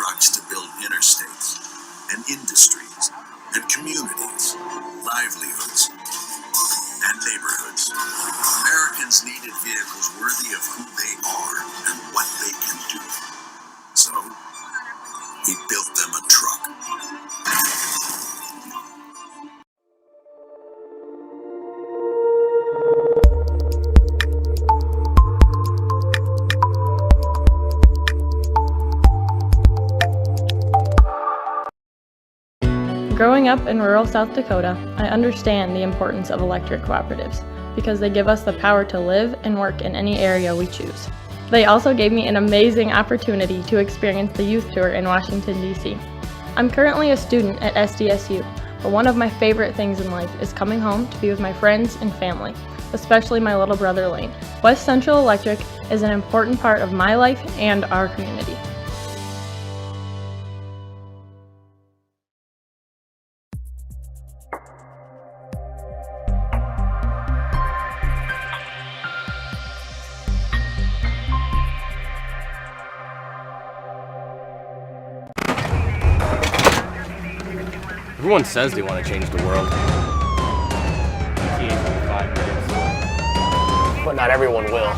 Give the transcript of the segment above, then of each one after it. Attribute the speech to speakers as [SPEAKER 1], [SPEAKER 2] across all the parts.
[SPEAKER 1] trucks to build interstates and industries and communities, livelihoods and neighborhoods. Americans needed vehicles worthy of who they are and what they can do. So, he built them a truck.
[SPEAKER 2] Growing up in rural South Dakota, I understand the importance of electric cooperatives because they give us the power to live and work in any area we choose. They also gave me an amazing opportunity to experience the youth tour in Washington, D.C. I'm currently a student at SDSU, but one of my favorite things in life is coming home to be with my friends and family, especially my little brother Lane. West Central Electric is an important part of my life and our community.
[SPEAKER 3] Everyone says they want to change the world. But not everyone will.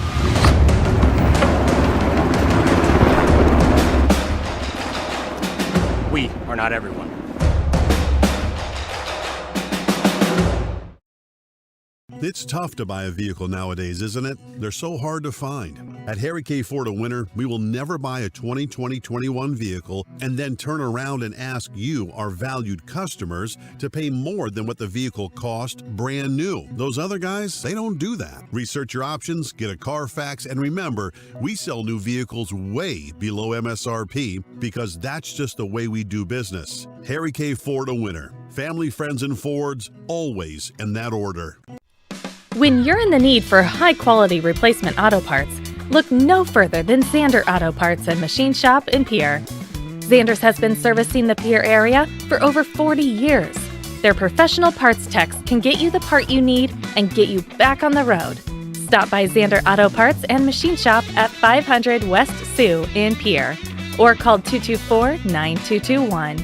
[SPEAKER 3] We are not everyone.
[SPEAKER 4] It's tough to buy a vehicle nowadays, isn't it? They're so hard to find. At Harry K. Ford of Winter, we will never buy a 2020-21 vehicle and then turn around and ask you, our valued customers, to pay more than what the vehicle cost brand new. Those other guys, they don't do that. Research your options, get a Carfax, and remember, we sell new vehicles way below MSRP because that's just the way we do business. Harry K. Ford of Winter. Family, friends, and Fords, always in that order.
[SPEAKER 5] When you're in the need for high-quality replacement auto parts, look no further than Zander Auto Parts and Machine Shop in Pierre. Zander's has been servicing the Pierre area for over 40 years. Their professional parts techs can get you the part you need and get you back on the road. Stop by Zander Auto Parts and Machine Shop at 500 West Sioux in Pierre or call 224-9221.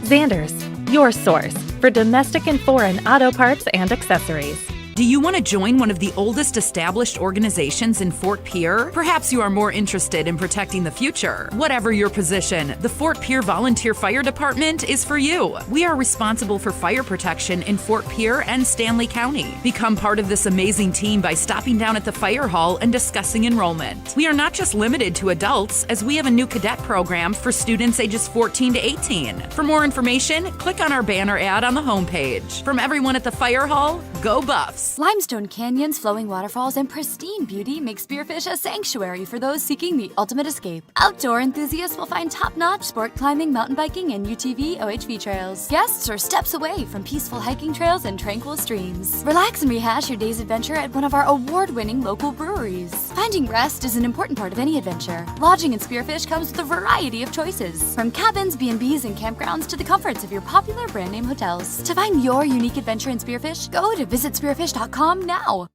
[SPEAKER 5] Zander's, your source for domestic and foreign auto parts and accessories.
[SPEAKER 6] Do you want to join one of the oldest established organizations in Fort Pierre? Perhaps you are more interested in protecting the future. Whatever your position, the Fort Pierre Volunteer Fire Department is for you. We are responsible for fire protection in Fort Pierre and Stanley County. Become part of this amazing team by stopping down at the fire hall and discussing enrollment. We are not just limited to adults, as we have a new cadet program for students ages 14 to 18. For more information, click on our banner ad on the homepage. From everyone at the fire hall, go Buffs!
[SPEAKER 7] Limestone canyons, flowing waterfalls, and pristine beauty make Spearfish a sanctuary for those seeking the ultimate escape. Outdoor enthusiasts will find top-notch sport climbing, mountain biking, and UTV OHV trails. Guests are steps away from peaceful hiking trails and tranquil streams. Relax and rehash your day's adventure at one of our award-winning local breweries. Finding rest is an important part of any adventure. Lodging in Spearfish comes with a variety of choices, from cabins, B&Bs, and campgrounds to the comforts of your popular brand-name hotels. To find your unique adventure in Spearfish, go to visitspearfish.com now.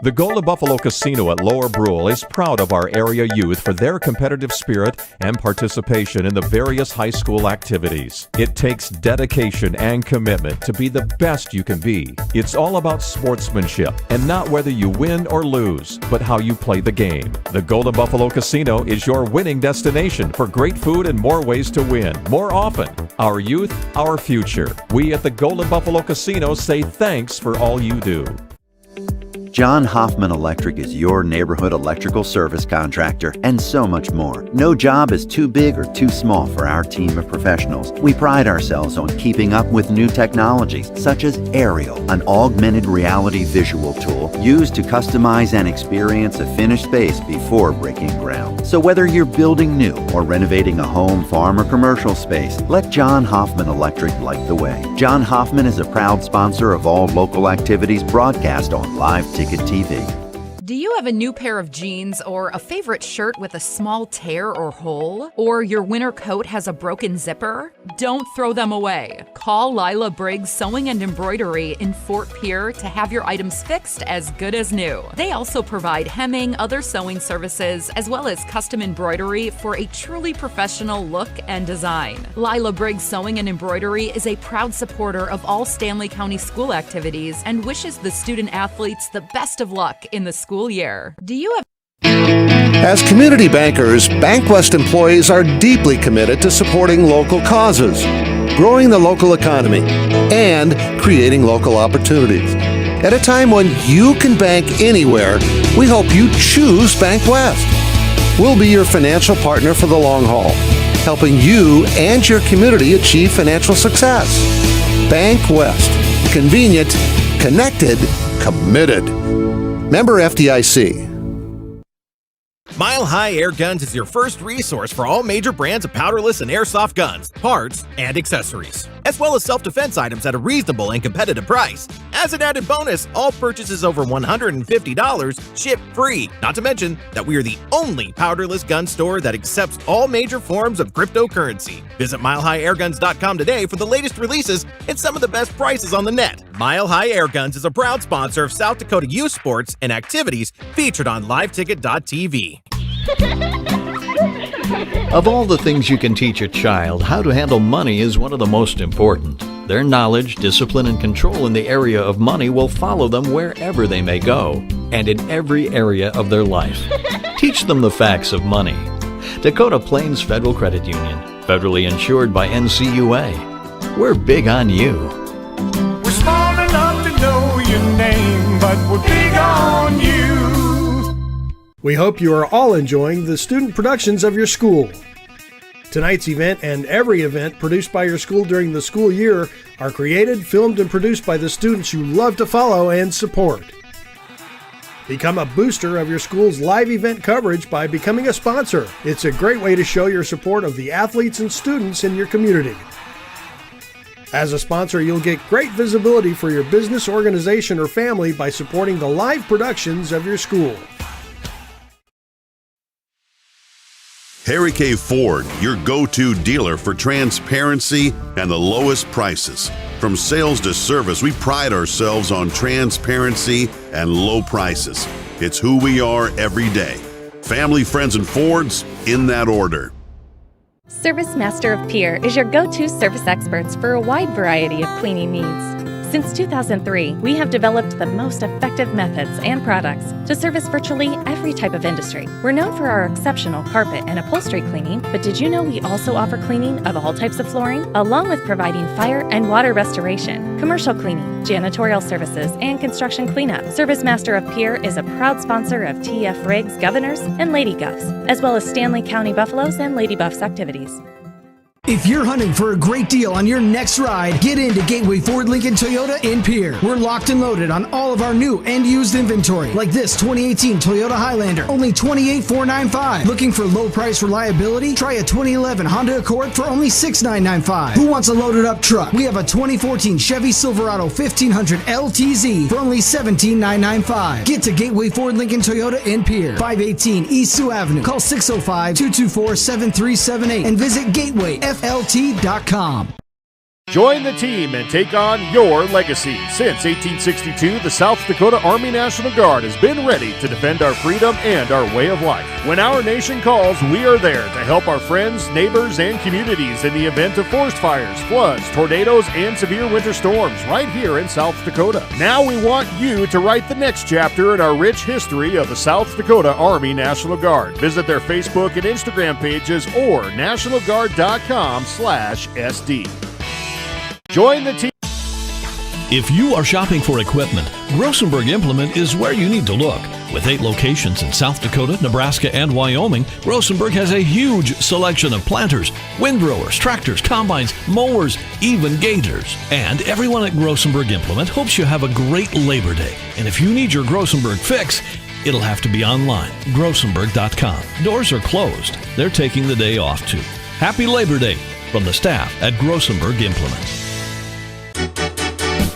[SPEAKER 8] The Golden Buffalo Casino at Lower Brule is proud of our area youth for their competitive spirit and participation in the various high school activities. It takes dedication and commitment to be the best you can be. It's all about sportsmanship and not whether you win or lose, but how you play the game. The Golden Buffalo Casino is your winning destination for great food and more ways to win more often. Our youth, our future. We at the Golden Buffalo Casino say thanks for all you do.
[SPEAKER 9] John Hoffman Electric is your neighborhood electrical service contractor, and so much more. No job is too big or too small for our team of professionals. We pride ourselves on keeping up with new technologies, such as Aerial, an augmented reality visual tool used to customize and experience a finished space before breaking ground. So whether you're building new or renovating a home, farm, or commercial space, let John Hoffman Electric light the way. John Hoffman is a proud sponsor of all local activities broadcast on Live Ticket TV.
[SPEAKER 10] Do you
[SPEAKER 6] you have a new pair of jeans or a favorite shirt with a small tear or hole? Or your winter coat has a broken zipper? Don't throw them away. Call Lila Briggs Sewing and Embroidery in Fort Pierre to have your items fixed as good as new. They also provide hemming, other sewing services, as well as custom embroidery for a truly professional look and design. Lila Briggs Sewing and Embroidery is a proud supporter of all Stanley County school activities and wishes the student athletes the best of luck in the school year. Do you have
[SPEAKER 10] As community bankers, BankWest employees are deeply committed to supporting local causes, growing the local economy, and creating local opportunities. At a time when you can bank anywhere, we hope you choose BankWest. We'll be your financial partner for the long haul, helping you and your community achieve financial success. BankWest. Convenient, connected, committed. Member FDIC.
[SPEAKER 11] Mile High Air Guns is your first resource for all major brands of powderless and airsoft guns, parts, and accessories, as well as self-defense items at a reasonable and competitive price. As an added bonus, all purchases over $150 ship free. Not to mention that we are the only powderless gun store that accepts all major forms of cryptocurrency. Visit MileHighAirGuns.com today for the latest releases and some of the best prices on the net. Mile High Air Guns is a proud sponsor of South Dakota youth sports and activities featured on LiveTicket.tv.
[SPEAKER 12] Of all the things you can teach a child, how to handle money is one of the most important. Their knowledge, discipline, and control in the area of money will follow them wherever they may go, and in every area of their life. Teach them the facts of money. Dakota Plains Federal Credit Union, federally insured by NCUA. We're big on you.
[SPEAKER 13] We're small enough to know your name, but we're big on you.
[SPEAKER 14] We hope you are all enjoying the student productions of your school. Tonight's event and every event produced by your school during the school year are created, filmed, and produced by the students you love to follow and support. Become a booster of your school's live event coverage by becoming a sponsor. It's a great way to show your support of the athletes and students in your community. As a sponsor, you'll get great visibility for your business, organization, or family by supporting the live productions of your school.
[SPEAKER 4] Harry K. Ford, your go-to dealer for transparency and the lowest prices. From sales to service, we pride ourselves on transparency and low prices. It's who we are every day. Family, friends, and Fords, in that order.
[SPEAKER 5] Service Master of Pierre is your go-to service experts for a wide variety of cleaning needs. Since 2003, we have developed the most effective methods and products to service virtually every type of industry. We're known for our exceptional carpet and upholstery cleaning, but did you know we also offer cleaning of all types of flooring, along with providing fire and water restoration, commercial cleaning, janitorial services, and construction cleanup. Service Master of Pierre is a proud sponsor of TF Riggs Governors and Lady Govs, as well as Stanley County Buffaloes and Lady Buffs activities.
[SPEAKER 15] If you're hunting for a great deal on your next ride, get into Gateway Ford Lincoln Toyota in Pierre. We're locked and loaded on all of our new and used inventory, like this 2018 Toyota Highlander, only $28,495. Looking for low price reliability? Try a 2011 Honda Accord for only $6,995. Who wants a loaded up truck? We have a 2014 Chevy Silverado 1500 LTZ for only $17,995. Get to Gateway Ford Lincoln Toyota in Pierre, 518 East Sioux Avenue. Call 605-224-7378 and visit GatewayFLT.com.
[SPEAKER 16] Join the team and take on your legacy. Since 1862, the South Dakota Army National Guard has been ready to defend our freedom and our way of life. When our nation calls, we are there to help our friends, neighbors, and communities in the event of forest fires, floods, tornadoes, and severe winter storms right here in South Dakota. Now we want you to write the next chapter in our rich history of the South Dakota Army National Guard. Visit their Facebook and Instagram pages or nationalguard.com/SD. Join the team.
[SPEAKER 17] If you are shopping for equipment, Grossenberg Implement is where you need to look. With 8 locations in South Dakota, Nebraska, and Wyoming, Grossenberg has a huge selection of planters, windrowers, tractors, combines, mowers, even gators. And everyone at Grossenberg Implement hopes you have a great Labor Day. And if you need your Grossenberg fix, it'll have to be online, grossenberg.com. Doors are closed. They're taking the day off too. Happy Labor Day from the staff at Grossenberg Implement.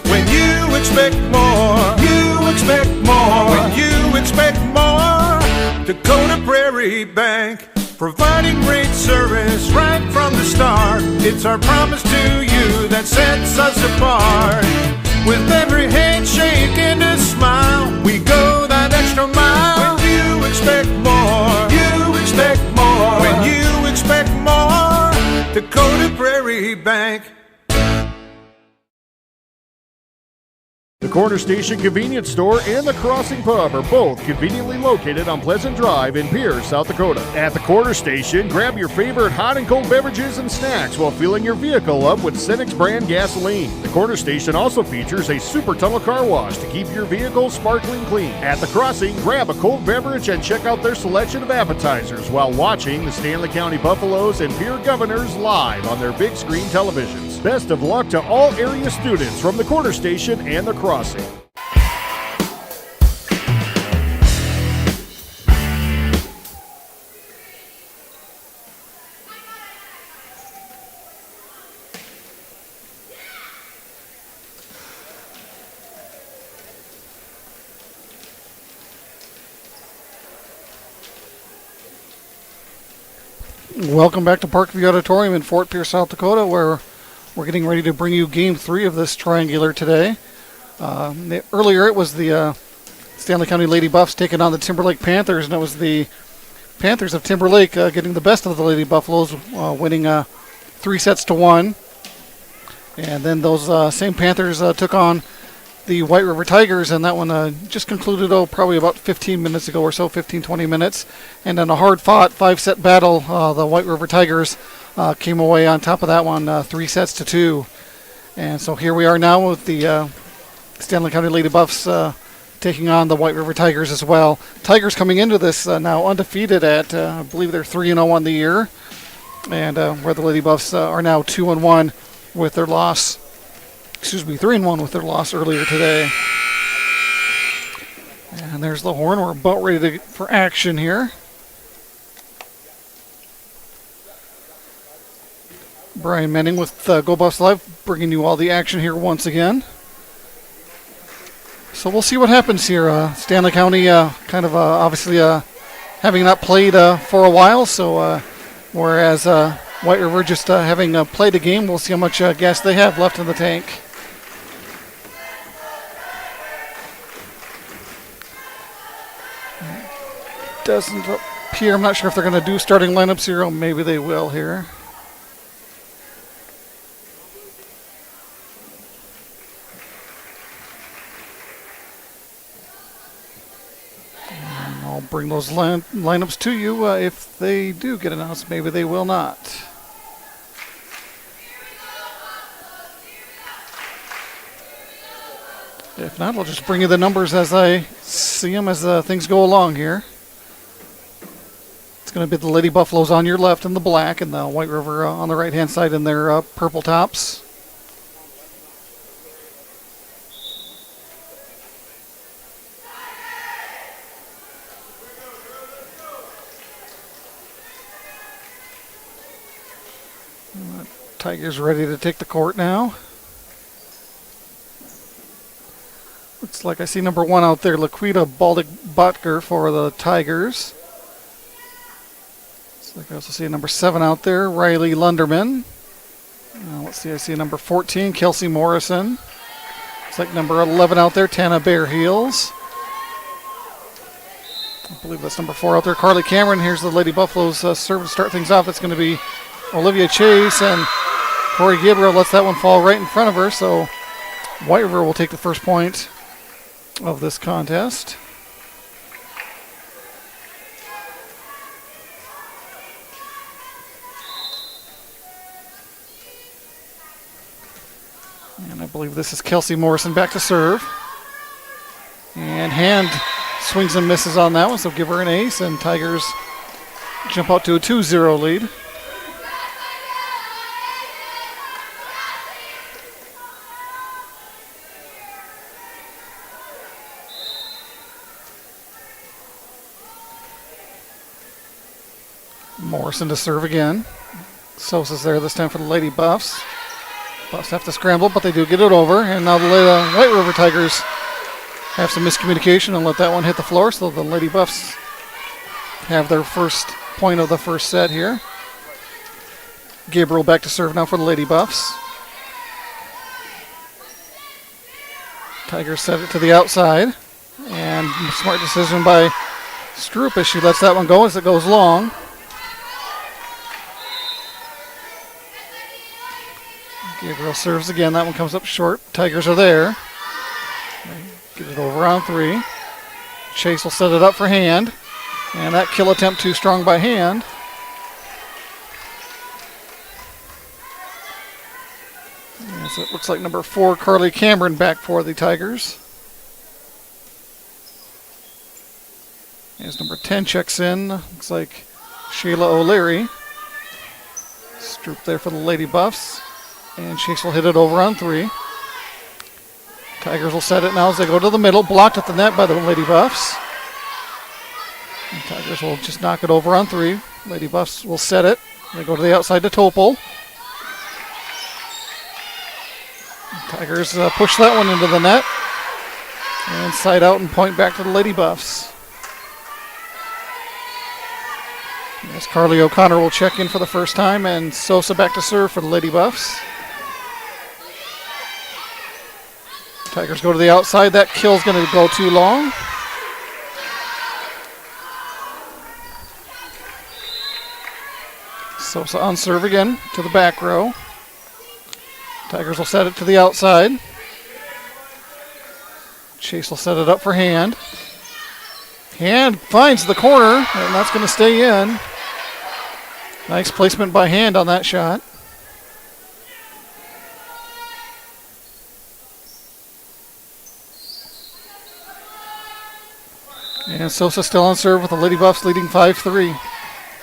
[SPEAKER 13] When you expect more, you expect more. When you expect more. Dakota Prairie Bank, providing great service right from the start. It's our promise to you that sets us apart. With every handshake and a smile, we go that extra mile. When you expect more, you expect more. When you expect more, Dakota Prairie Bank.
[SPEAKER 16] The Corner Station Convenience Store and the Crossing Pub are both conveniently located on Pleasant Drive in Pierce, South Dakota. At the Corner Station, grab your favorite hot and cold beverages and snacks while filling your vehicle up with Cenex brand gasoline. The Corner Station also features a super tunnel car wash to keep your vehicle sparkling clean. At the Crossing, grab a cold beverage and check out their selection of appetizers while watching the Stanley County Buffaloes and Pierre Governors live on their big screen televisions. Best of luck to all area students from the Corner Station and the Crossing.
[SPEAKER 18] Welcome back to Parkview Auditorium in Fort Pierce, South Dakota, where we're getting ready to bring you Game 3 of this triangular today. Earlier it was the Stanley County Lady Buffs taking on the Timberlake Panthers, and it was the Panthers of Timberlake getting the best of the Lady Buffaloes, winning 3-1. And then those same Panthers took on the White River Tigers, and that one just concluded, probably about 15 minutes ago or so, 15-20 minutes. And in a hard-fought 5-set battle, the White River Tigers came away on top of that one, 3-2. And so here we are now with the Stanley County Lady Buffs taking on the White River Tigers as well. Tigers coming into this now undefeated at, I believe they're 3-0 on the year, and where the Lady Buffs are now 2-1 with their loss. 3-1 with their loss earlier today. And there's the horn. We're about ready for action here. Brian Menning with Go Buffs Live, bringing you all the action here once again. So we'll see what happens here. Stanley County kind of obviously having not played for a while, so whereas White River just having played a game, we'll see how much gas they have left in the tank. Doesn't appear, I'm not sure if they're going to do starting lineups here, or maybe they will here. And I'll bring those lineups to you if they do get announced. Maybe they will not. If not, I'll just bring you the numbers as I see them as things go along here. It's going to be the Lady Buffaloes on your left in the black, and the White River on the right-hand side in their purple tops. Tigers ready to take the court now. Looks like I see number 1 out there, Laquita Baldick-Butker for the Tigers. Looks like I also see number 7 out there, Riley Lunderman. Let's see, I see number 14, Kelsey Morrison. Looks like number 11 out there, Tana Bear Heels. I believe that's number 4 out there, Carly Cameron. Here's the Lady Buffaloes serve to start things off. It's going to be Olivia Chase, and Corey Gabriel lets that one fall right in front of her, so White River will take the first point of this contest. And I believe this is Kelsey Morrison back to serve. And Hand swings and misses on that one, so give her an ace, and Tigers jump out to a 2-0 lead. Morrison to serve again. Sosa's there this time for the Lady Buffs. Buffs have to scramble, but they do get it over. And now the White River Tigers have some miscommunication and let that one hit the floor, so the Lady Buffs have their first point of the first set here. Gabriel back to serve now for the Lady Buffs. Tigers set it to the outside, and smart decision by Stroop as she lets that one go as it goes long. Gabriel serves again. That one comes up short. Tigers are there. Get it over on 3. Chase will set it up for Hand. And that kill attempt too strong by Hand. As it looks like number 4, Carly Cameron, back for the Tigers. As number 10 checks in, looks like Sheila O'Leary. Stroop there for the Lady Buffs. And Chase will hit it over on 3. Tigers will set it now as they go to the middle. Blocked at the net by the Lady Buffs. And Tigers will just knock it over on 3. Lady Buffs will set it. They go to the outside to Topol. Tigers push that one into the net. And side out and point back to the Lady Buffs. As Carly O'Connor will check in for the first time, and Sosa back to serve for the Lady Buffs. Tigers go to the outside. That kill's going to go too long. Sosa on serve again to the back row. Tigers will set it to the outside. Chase will set it up for Hand. Hand finds the corner, and that's going to stay in. Nice placement by Hand on that shot. And Sosa still on serve with the Lady Buffs leading 5-3.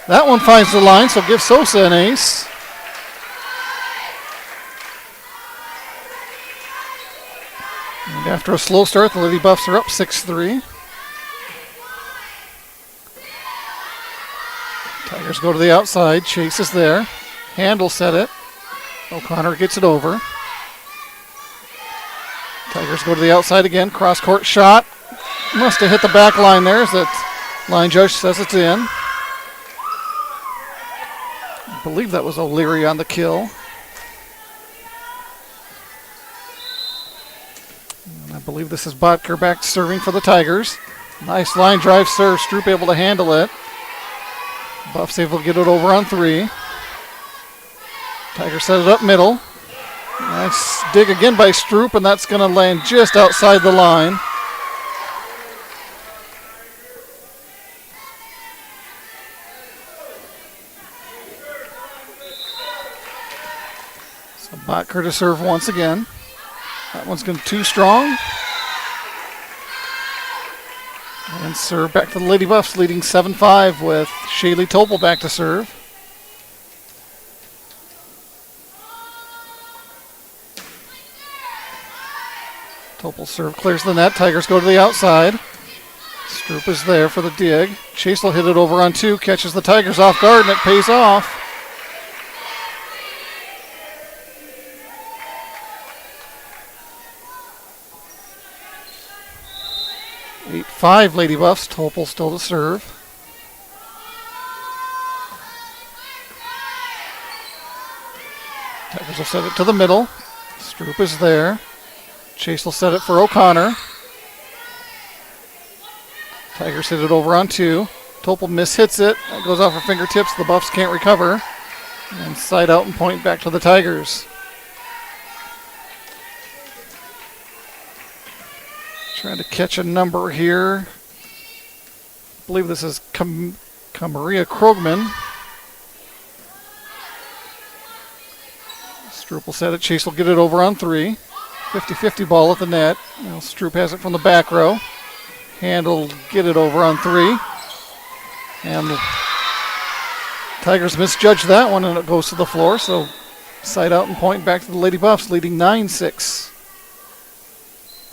[SPEAKER 18] That one finds the line, so give Sosa an ace. And after a slow start, the Lady Buffs are up 6-3. Tigers go to the outside. Chase is there. Hand will set it. O'Connor gets it over. Tigers go to the outside again. Cross-court shot. Must have hit the back line there as that line judge says it's in. I believe that was O'Leary on the kill. And I believe this is Botker back serving for the Tigers. Nice line drive serve. Stroop able to handle it. Buffs able to get it over on 3. Tigers set it up middle. Nice dig again by Stroop, and that's going to land just outside the line. So Botker to serve once again. That one's going to too strong. And serve back to the Lady Buffs, leading 7-5 with Shaylee Topol back to serve. Topol serve clears the net. Tigers go to the outside. Stroop is there for the dig. Chase will hit it over on 2, catches the Tigers off guard, and it pays off. Five Lady Buffs. Topol still to serve. Tigers will set it to the middle. Stroop is there. Chase will set it for O'Connor. Tigers hit it over on 2. Topol mishits it. That goes off her fingertips. The Buffs can't recover. And side out and point back to the Tigers. Trying to catch a number here. I believe this is Maria Krogman. Stroop will set it. Chase will get it over on 3. 50-50 ball at the net. Now Stroop has it from the back row. Hand will get it over on 3. And the Tigers misjudged that one, and it goes to the floor. So side out and point back to the Lady Buffs, leading 9-6.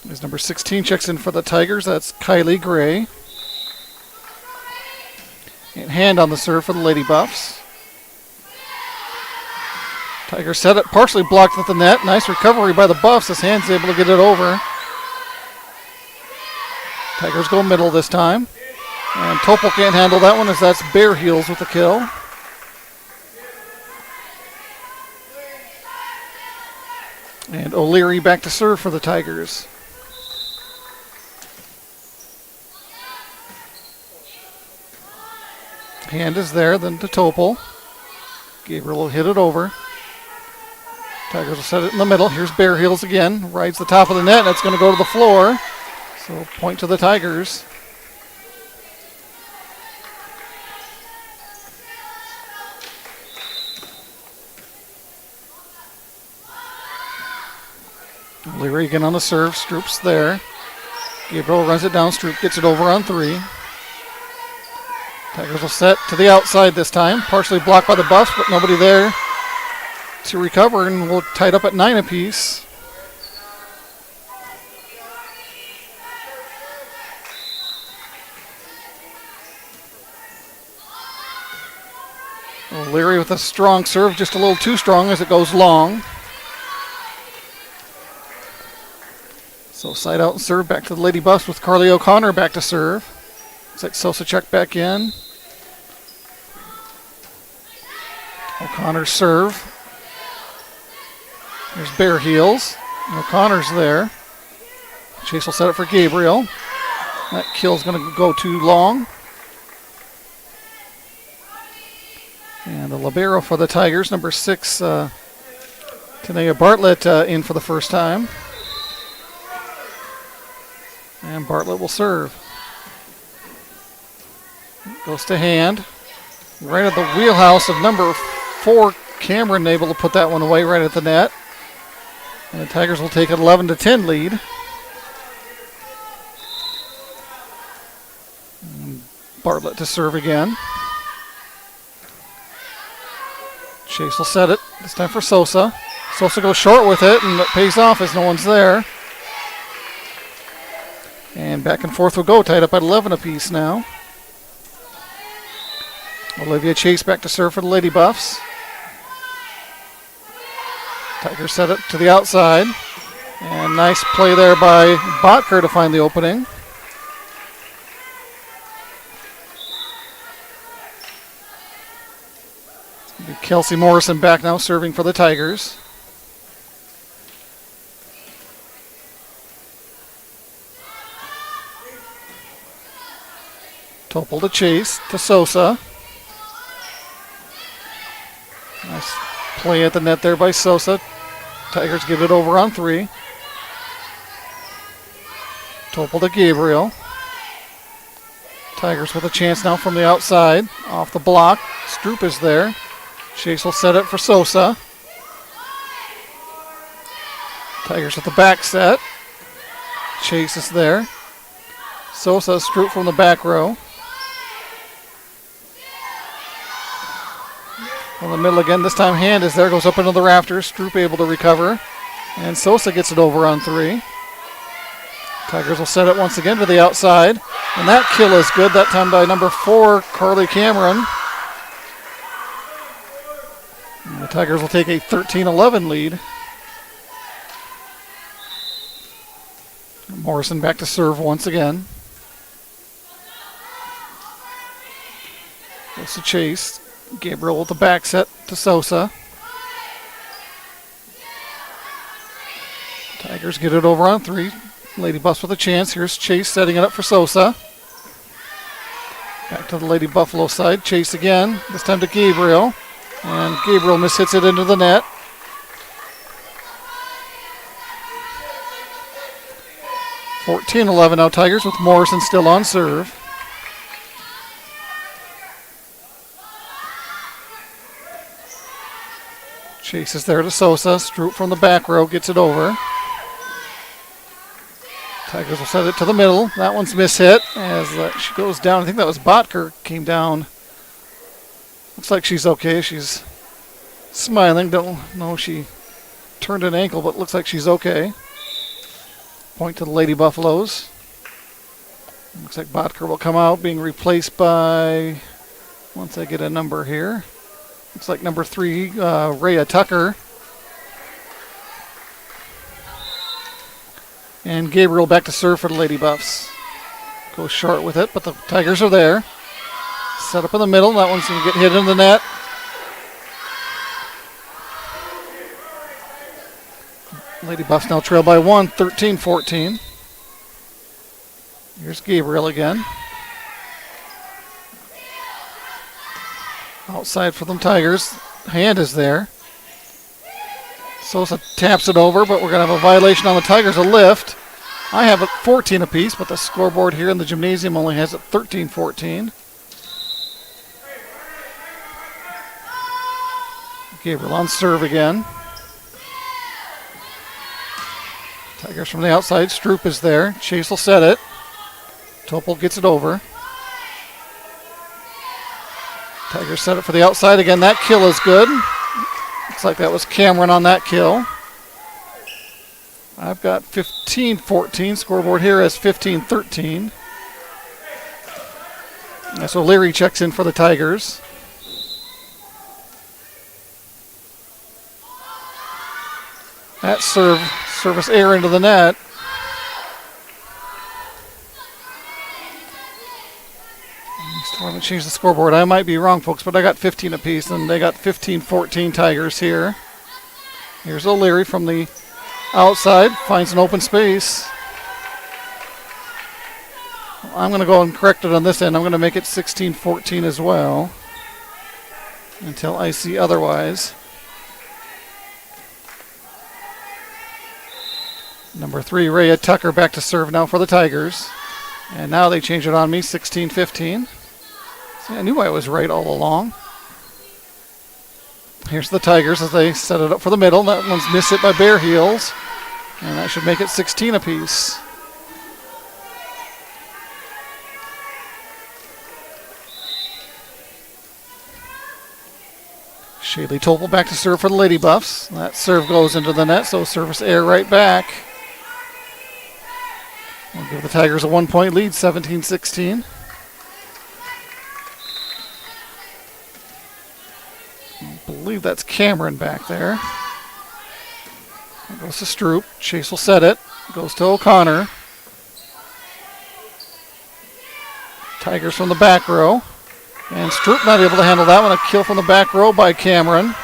[SPEAKER 18] As number 16 checks in for the Tigers, that's Kylie Gray. And Hand on the serve for the Lady Buffs. Tigers set it, partially blocked at the net. Nice recovery by the Buffs as Hand's able to get it over. Tigers go middle this time. And Topol can't handle that one as that's Bear Heels with the kill. And O'Leary back to serve for the Tigers. Hand is there, then to Topol. Gabriel will hit it over. Tigers will set it in the middle. Here's Bear Heels again. Rides the top of the net, and it's going to go to the floor. So point to the Tigers. Leary again on the serve. Stroop's there. Gabriel runs it down. Stroop gets it over on 3. Tigers will set to the outside this time. Partially blocked by the Buffs, but nobody there to recover, and we'll tie it up at 9 apiece. O'Leary with a strong serve, just a little too strong as it goes long. So side out and serve back to the Lady Buffs with Carly O'Connor back to serve. Looks like Sosa check back in. O'Connor's serve. There's Bear Heels. O'Connor's there. Chase will set it for Gabriel. That kill's going to go too long. And the libero for the Tigers, number 6, Tanea Bartlett in for the first time. And Bartlett will serve. Goes to hand. Right at the wheelhouse of number 4, Cameron, able to put that one away right at the net. And the Tigers will take an 11-10 lead. And Bartlett to serve again. Chase will set it. This time for Sosa. Sosa goes short with it, and it pays off as no one's there. And back and forth will go, tied up at 11 apiece now. Olivia Chase back to serve for the Lady Buffs. Tigers set it to the outside. And nice play there by Botker to find the opening. Kelsey Morrison back now serving for the Tigers. Topol to Chase, to Sosa. Nice play at the net there by Sosa. Tigers give it over on 3. Topol to Gabriel. Tigers with a chance now from the outside. Off the block. Stroop is there. Chase will set it for Sosa. Tigers with the back set. Chase is there. Sosa, Stroop from the back row. In the middle again, this time hand is there, goes up into the rafters. Stroop able to recover. And Sosa gets it over on 3. Tigers will set it once again to the outside. And that kill is good, that time by number 4, Carly Cameron. And the Tigers will take a 13-11 lead. Morrison back to serve once again. Goes to Chase. Gabriel with the back set to Sosa. Tigers get it over on 3. Lady Buffs with a chance. Here's Chase setting it up for Sosa. Back to the Lady Buffalo side. Chase again. This time to Gabriel. And Gabriel mishits it into the net. (14-11) now Tigers with Morrison still on serve. Chase is there to Sosa. Stroop from the back row gets it over. Tigers will set it to the middle. That one's mishit as she goes down. I think that was Botker came down. Looks like she's okay. She's smiling. Don't know if she turned an ankle, but looks like she's okay. Point to the Lady Buffaloes. Looks like Botker will come out, being replaced by, once I get a number here, looks like number 3, Rhea Tucker. And Gabriel back to serve for the Lady Buffs. Goes short with it, but the Tigers are there. Set up in the middle. That one's going to get hit into the net. Lady Buffs now trail by 1, 13-14. Here's Gabriel again. Outside for them Tigers. Hand is there. Sosa taps it over, but we're going to have a violation on the Tigers, a lift. I have it 14 apiece, but the scoreboard here in the gymnasium only has it 13-14. Gabriel on serve again. Tigers from the outside. Stroop is there. Chase will set it. Topol gets it over. Tigers set it for the outside again. That kill is good. Looks like that was Cameron on that kill. I've got 15-14. Scoreboard here is 15-13. So Leary checks in for the Tigers. That service air into the net. Still haven't changed the scoreboard. I might be wrong, folks, but I got 15 apiece, and they got 15-14 Tigers here. Here's O'Leary from the outside, finds an open space. I'm going to go and correct it on this end. I'm going to make it 16-14 as well until I see otherwise. Number 3, Rhea Tucker back to serve now for the Tigers. And now they change it on me, 16-15. See, I knew I was right all along. Here's the Tigers as they set it up for the middle. That one's missed it by bare heels. And that should make it 16 apiece. Shaylee Topol back to serve for the Lady Buffs. That serve goes into the net, so service air right back. We'll give the Tigers a 1-point lead, 17-16. I believe that's Cameron back there. It goes to Stroop. Chase will set it. Goes to O'Connor. Tigers from the back row. And Stroop not able to handle that one. A kill from the back row by Cameron.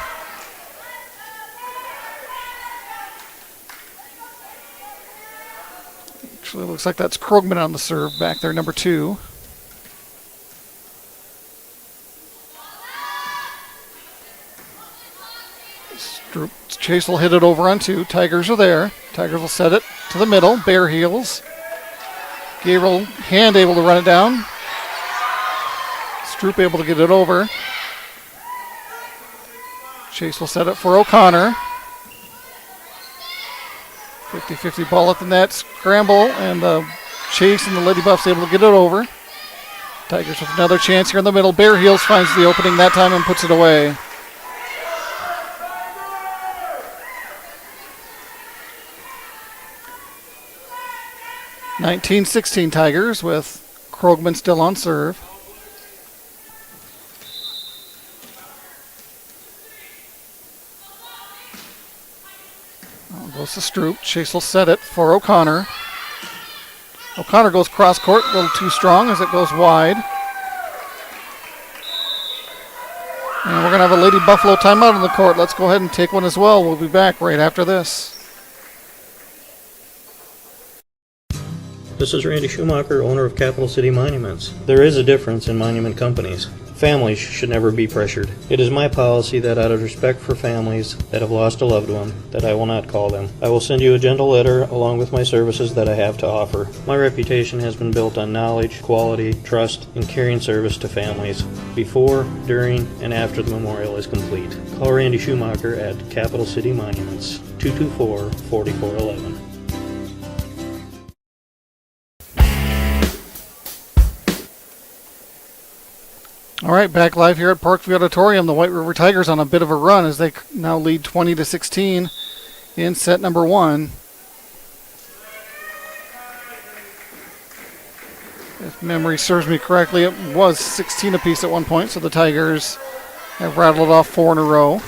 [SPEAKER 18] Actually, looks like that's Krogman on the serve back there, number 2. Stroop, Chase will hit it over on 2. Tigers are there. Tigers will set it to the middle. Bare heels. Gabriel Hand able to run it down. Stroop able to get it over. Chase will set it for O'Connor. 50-50 ball at the net. Scramble, and Chase and the Lady Buffs able to get it over. Tigers with another chance here in the middle. Bare Heels finds the opening that time and puts it away. (19-16) Tigers with Krogman still on serve. Goes to Stroop. Chase will set it for O'Connor. O'Connor goes cross court, a little too strong as it goes wide. And we're going to have a Lady Buffalo timeout on the court. Let's go ahead and take one as well. We'll be back right after this.
[SPEAKER 19] This is Randy Schumacher, owner of Capital City Monuments. There is a difference in monument companies. Families should never be pressured. It is my policy that out of respect for families that have lost a loved one, that I will not call them. I will send you a gentle letter along with my services that I have to offer. My reputation has been built on knowledge, quality, trust, and caring service to families before, during, and after the memorial is complete. Call Randy Schumacher at Capital City Monuments, 224-4411.
[SPEAKER 18] All right, back live here at Parkview Auditorium. The White River Tigers on a bit of a run as they now lead 20-16 in set number 1. If memory serves me correctly, it was 16 apiece at one point, so the Tigers have rattled off 4 in a row.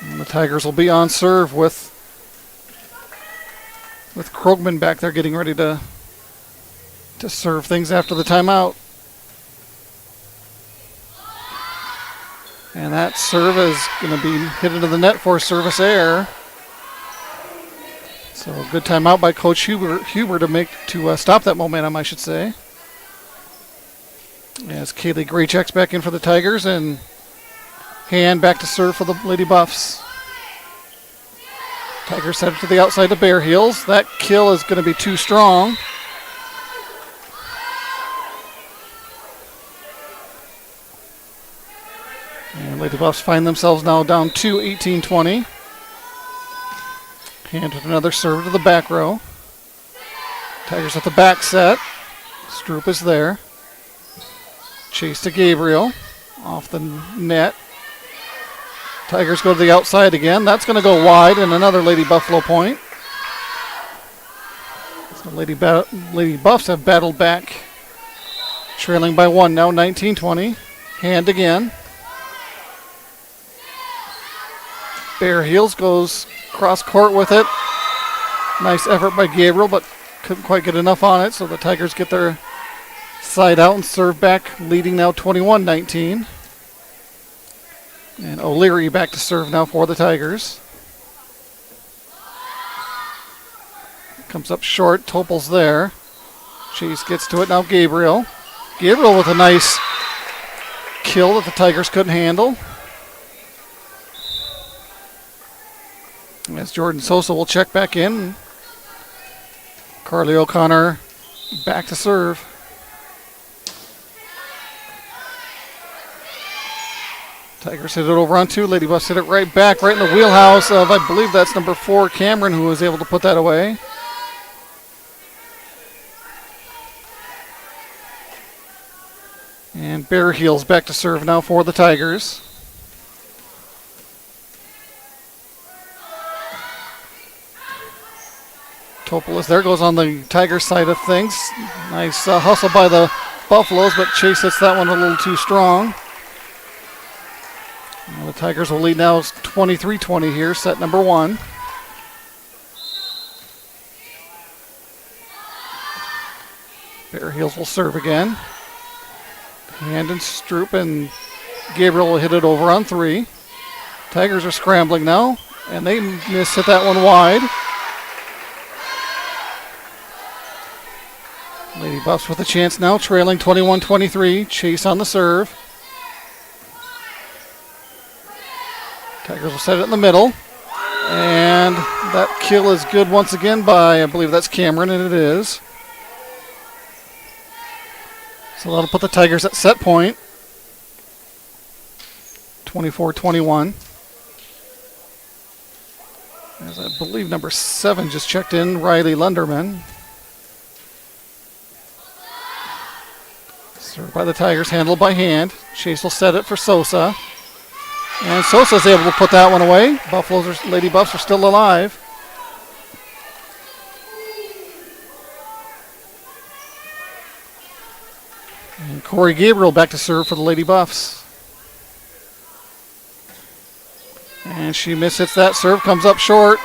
[SPEAKER 18] And the Tigers will be on serve with with Krogman back there getting ready to serve things after the timeout. And that serve is going to be hit into the net for service error. So a good timeout by Coach Huber to stop that momentum, I should say. As Kaylee Gray checks back in for the Tigers, and Hand back to serve for the Lady Buffs. Tigers set it to the outside to Bear Heels. That kill is going to be too strong. And Lady Buffs find themselves now down 2, 18-20. Hand with another serve to the back row. Tigers at the back set. Stroop is there. Chase to Gabriel. Off the net. Tigers go to the outside again. That's going to go wide, and another Lady Buffalo point. So Lady Buffs have battled back. Trailing by 1 now, 19-20. Hand again. Bear Heels goes cross court with it. Nice effort by Gabriel, but couldn't quite get enough on it, so the Tigers get their side out and serve back, leading now 21-19. And O'Leary back to serve now for the Tigers. Comes up short, Topol's there. Chase gets to it now, Gabriel. Gabriel with a nice kill that the Tigers couldn't handle. As Jordan Sosa will check back in. Carly O'Connor back to serve. Tigers hit it over on 2. Lady Buffs hit it right back, right in the wheelhouse of, I believe that's number 4, Cameron, who was able to put that away. And Bear Heels back to serve now for the Tigers. Topol is there, goes on the Tigers side of things. Nice hustle by the Buffaloes, but Chase hits that one a little too strong. Well, the Tigers will lead now 23-20 here, set number 1. Bear Heels will serve again. Hand and Stroop, and Gabriel will hit it over on 3. Tigers are scrambling now, and they hit that one wide. Lady Buffs with a chance now, trailing 21-23. Chase on the serve. Tigers will set it in the middle. And that kill is good once again by, I believe that's Cameron, and it is. So that'll put the Tigers at set point. 24-21. As I believe number 7 just checked in, Riley Lunderman. Served by the Tigers, handled by Hand. Chase will set it for Sosa. And Sosa's able to put that one away. Lady Buffs are still alive. And Corey Gabriel back to serve for the Lady Buffs. And she mishits that serve, comes up short.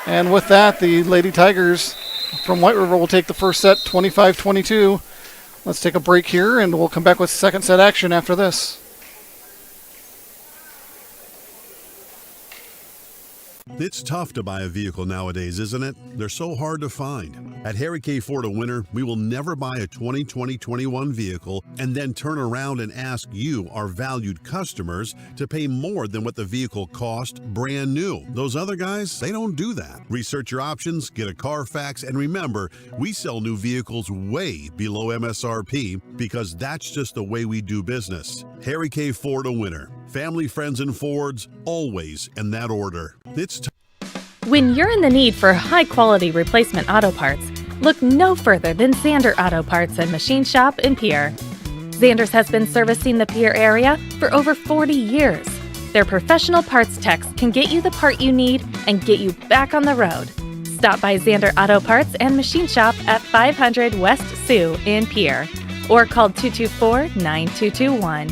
[SPEAKER 18] And with that, the Lady Tigers from White River will take the first set, 25-22. Let's take a break here, and we'll come back with second set action after this.
[SPEAKER 4] It's tough to buy a vehicle nowadays, isn't it? They're so hard to find. At Harry K. Ford of Winter, we will never buy a 2020-21 vehicle and then turn around and ask you, our valued customers, to pay more than what the vehicle cost brand new. Those other guys, they don't do that. Research your options, get a Carfax, and remember, we sell new vehicles way below MSRP because that's just the way we do business. Harry K. Ford of Winter. Family, friends, and Fords, always in that order.
[SPEAKER 5] When you're in the need for high-quality replacement auto parts, look no further than Zander Auto Parts and Machine Shop in Pierre. Zander's has been servicing the Pierre area for over 40 years. Their professional parts techs can get you the part you need and get you back on the road. Stop by Zander Auto Parts and Machine Shop at 500 West Sioux in Pierre or call 224-9221.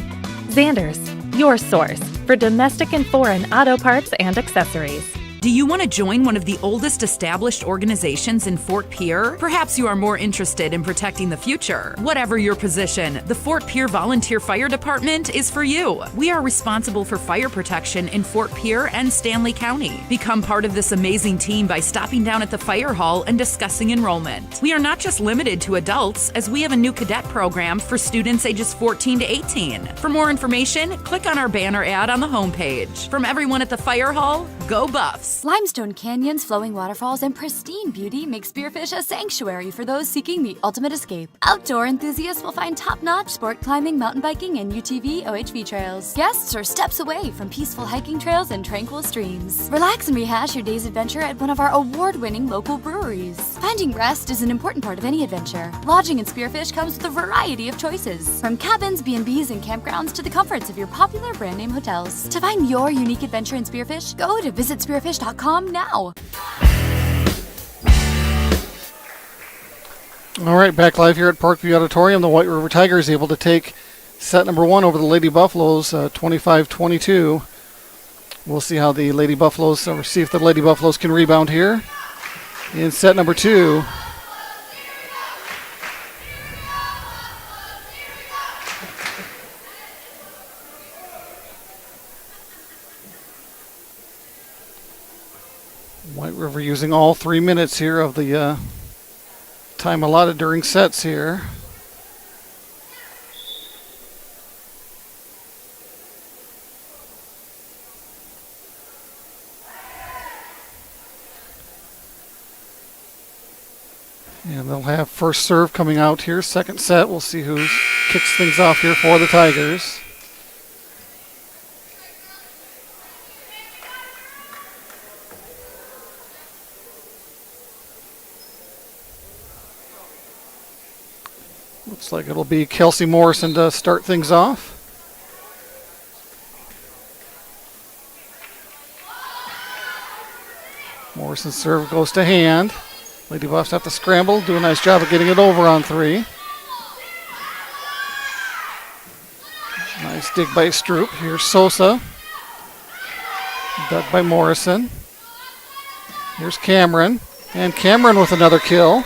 [SPEAKER 5] Zander's, your source for domestic and foreign auto parts and accessories.
[SPEAKER 6] Do you want to join one of the oldest established organizations in Fort Pierre? Perhaps you are more interested in protecting the future. Whatever your position, the Fort Pierre Volunteer Fire Department is for you. We are responsible for fire protection in Fort Pierre and Stanley County. Become part of this amazing team by stopping down at the fire hall and discussing enrollment. We are not just limited to adults, as we have a new cadet program for students ages 14 to 18. For more information, click on our banner ad on the homepage. From everyone at the fire hall, go Buffs!
[SPEAKER 7] Limestone canyons, flowing waterfalls, and pristine beauty make Spearfish a sanctuary for those seeking the ultimate escape. Outdoor enthusiasts will find top-notch sport climbing, mountain biking, and UTV OHV trails. Guests are steps away from peaceful hiking trails and tranquil streams. Relax and rehash your day's adventure at one of our award-winning local breweries. Finding rest is an important part of any adventure. Lodging in Spearfish comes with a variety of choices, from cabins, B&Bs, and campgrounds to the comforts of your popular brand name hotels. To find your unique adventure in Spearfish, go to visitspearfish.com now.
[SPEAKER 18] All right, back live here at Parkview Auditorium. The White River Tigers able to take set number 1 over the Lady Buffaloes, 25-22. We'll see how the Lady Buffaloes, or see if the Lady Buffaloes can rebound here in set number 2. White River using all 3 minutes here of the time allotted during sets here. And they'll have first serve coming out here. Second set, we'll see who kicks things off here for the Tigers. Looks like it'll be Kelsey Morrison to start things off. Morrison's serve goes to hand. Lady Buffs have to scramble, do a nice job of getting it over on 3. Nice dig by Stroop. Here's Sosa. Dug by Morrison. Here's Cameron. And Cameron with another kill.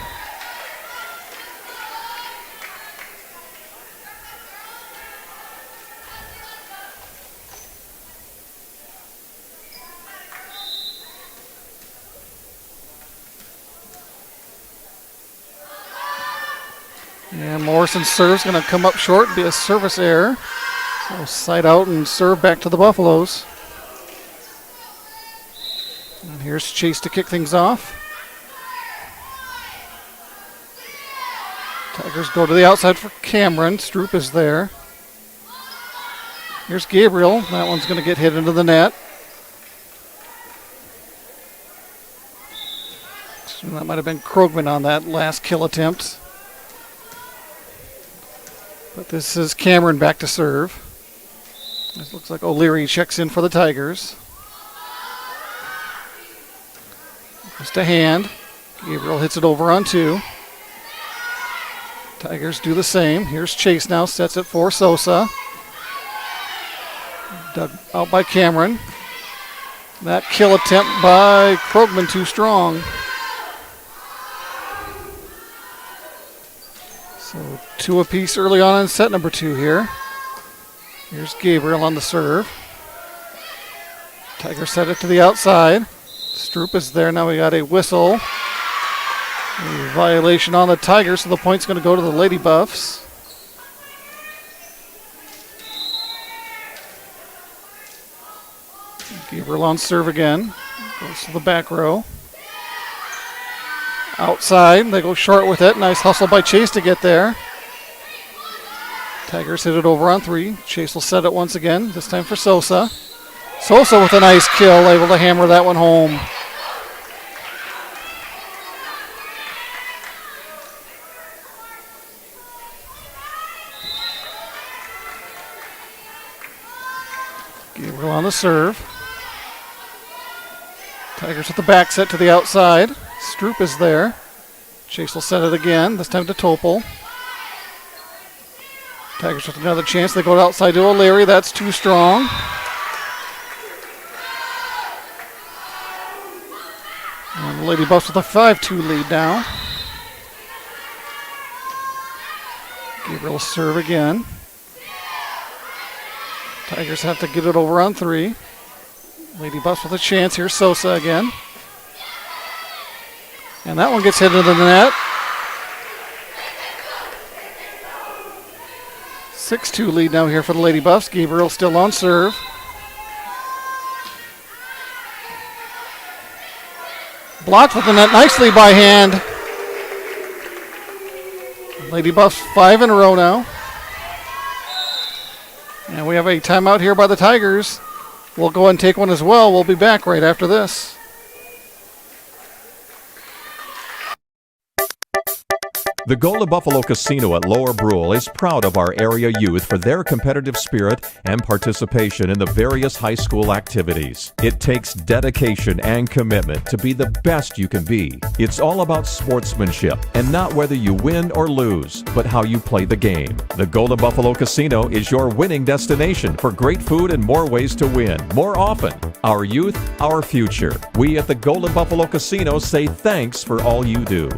[SPEAKER 18] And Morrison's serve's going to come up short, be a service error. So side out and serve back to the Buffaloes. And here's Chase to kick things off. Tigers go to the outside for Cameron. Stroop is there. Here's Gabriel. That one's going to get hit into the net. So that might have been Krogman on that last kill attempt. But this is Cameron back to serve. This looks like O'Leary checks in for the Tigers. Just a hand. Gabriel hits it over on 2. Tigers do the same. Here's Chase now, sets it for Sosa. Dug out by Cameron. That kill attempt by Krogman too strong. So 2 apiece early on in set number 2 here. Here's Gabriel on the serve. Tiger set it to the outside. Stroop is there. Now we got a whistle. A violation on the Tigers, so the point's going to go to the Lady Buffs. Gabriel on serve again. Goes to the back row. Outside, they go short with it. Nice hustle by Chase to get there. Tigers hit it over on 3. Chase will set it once again, this time for Sosa. Sosa with a nice kill, able to hammer that one home. Gabriel on the serve. Tigers with the back set to the outside. Stroop is there. Chase will set it again, this time to Topol. Tigers with another chance. They go outside to O'Leary. That's too strong. Lady Buffs with a 5-2 lead now. Gabriel serve again. Tigers have to get it over on 3. Lady Buffs with a chance here. Sosa again. And that one gets hit into the net. 6-2 lead now here for the Lady Buffs. Gabriel still on serve. Blocked with the net nicely by hand. Lady Buffs 5 in a row now. And we have a timeout here by the Tigers. We'll go and take one as well. We'll be back right after this.
[SPEAKER 8] The Golden Buffalo Casino at Lower Brule is proud of our area youth for their competitive spirit and participation in the various high school activities. It takes dedication and commitment to be the best you can be. It's all about sportsmanship and not whether you win or lose, but how you play the game. The Golden Buffalo Casino is your winning destination for great food and more ways to win, more often. Our youth, our future. We at the Golden Buffalo Casino say thanks for all you do.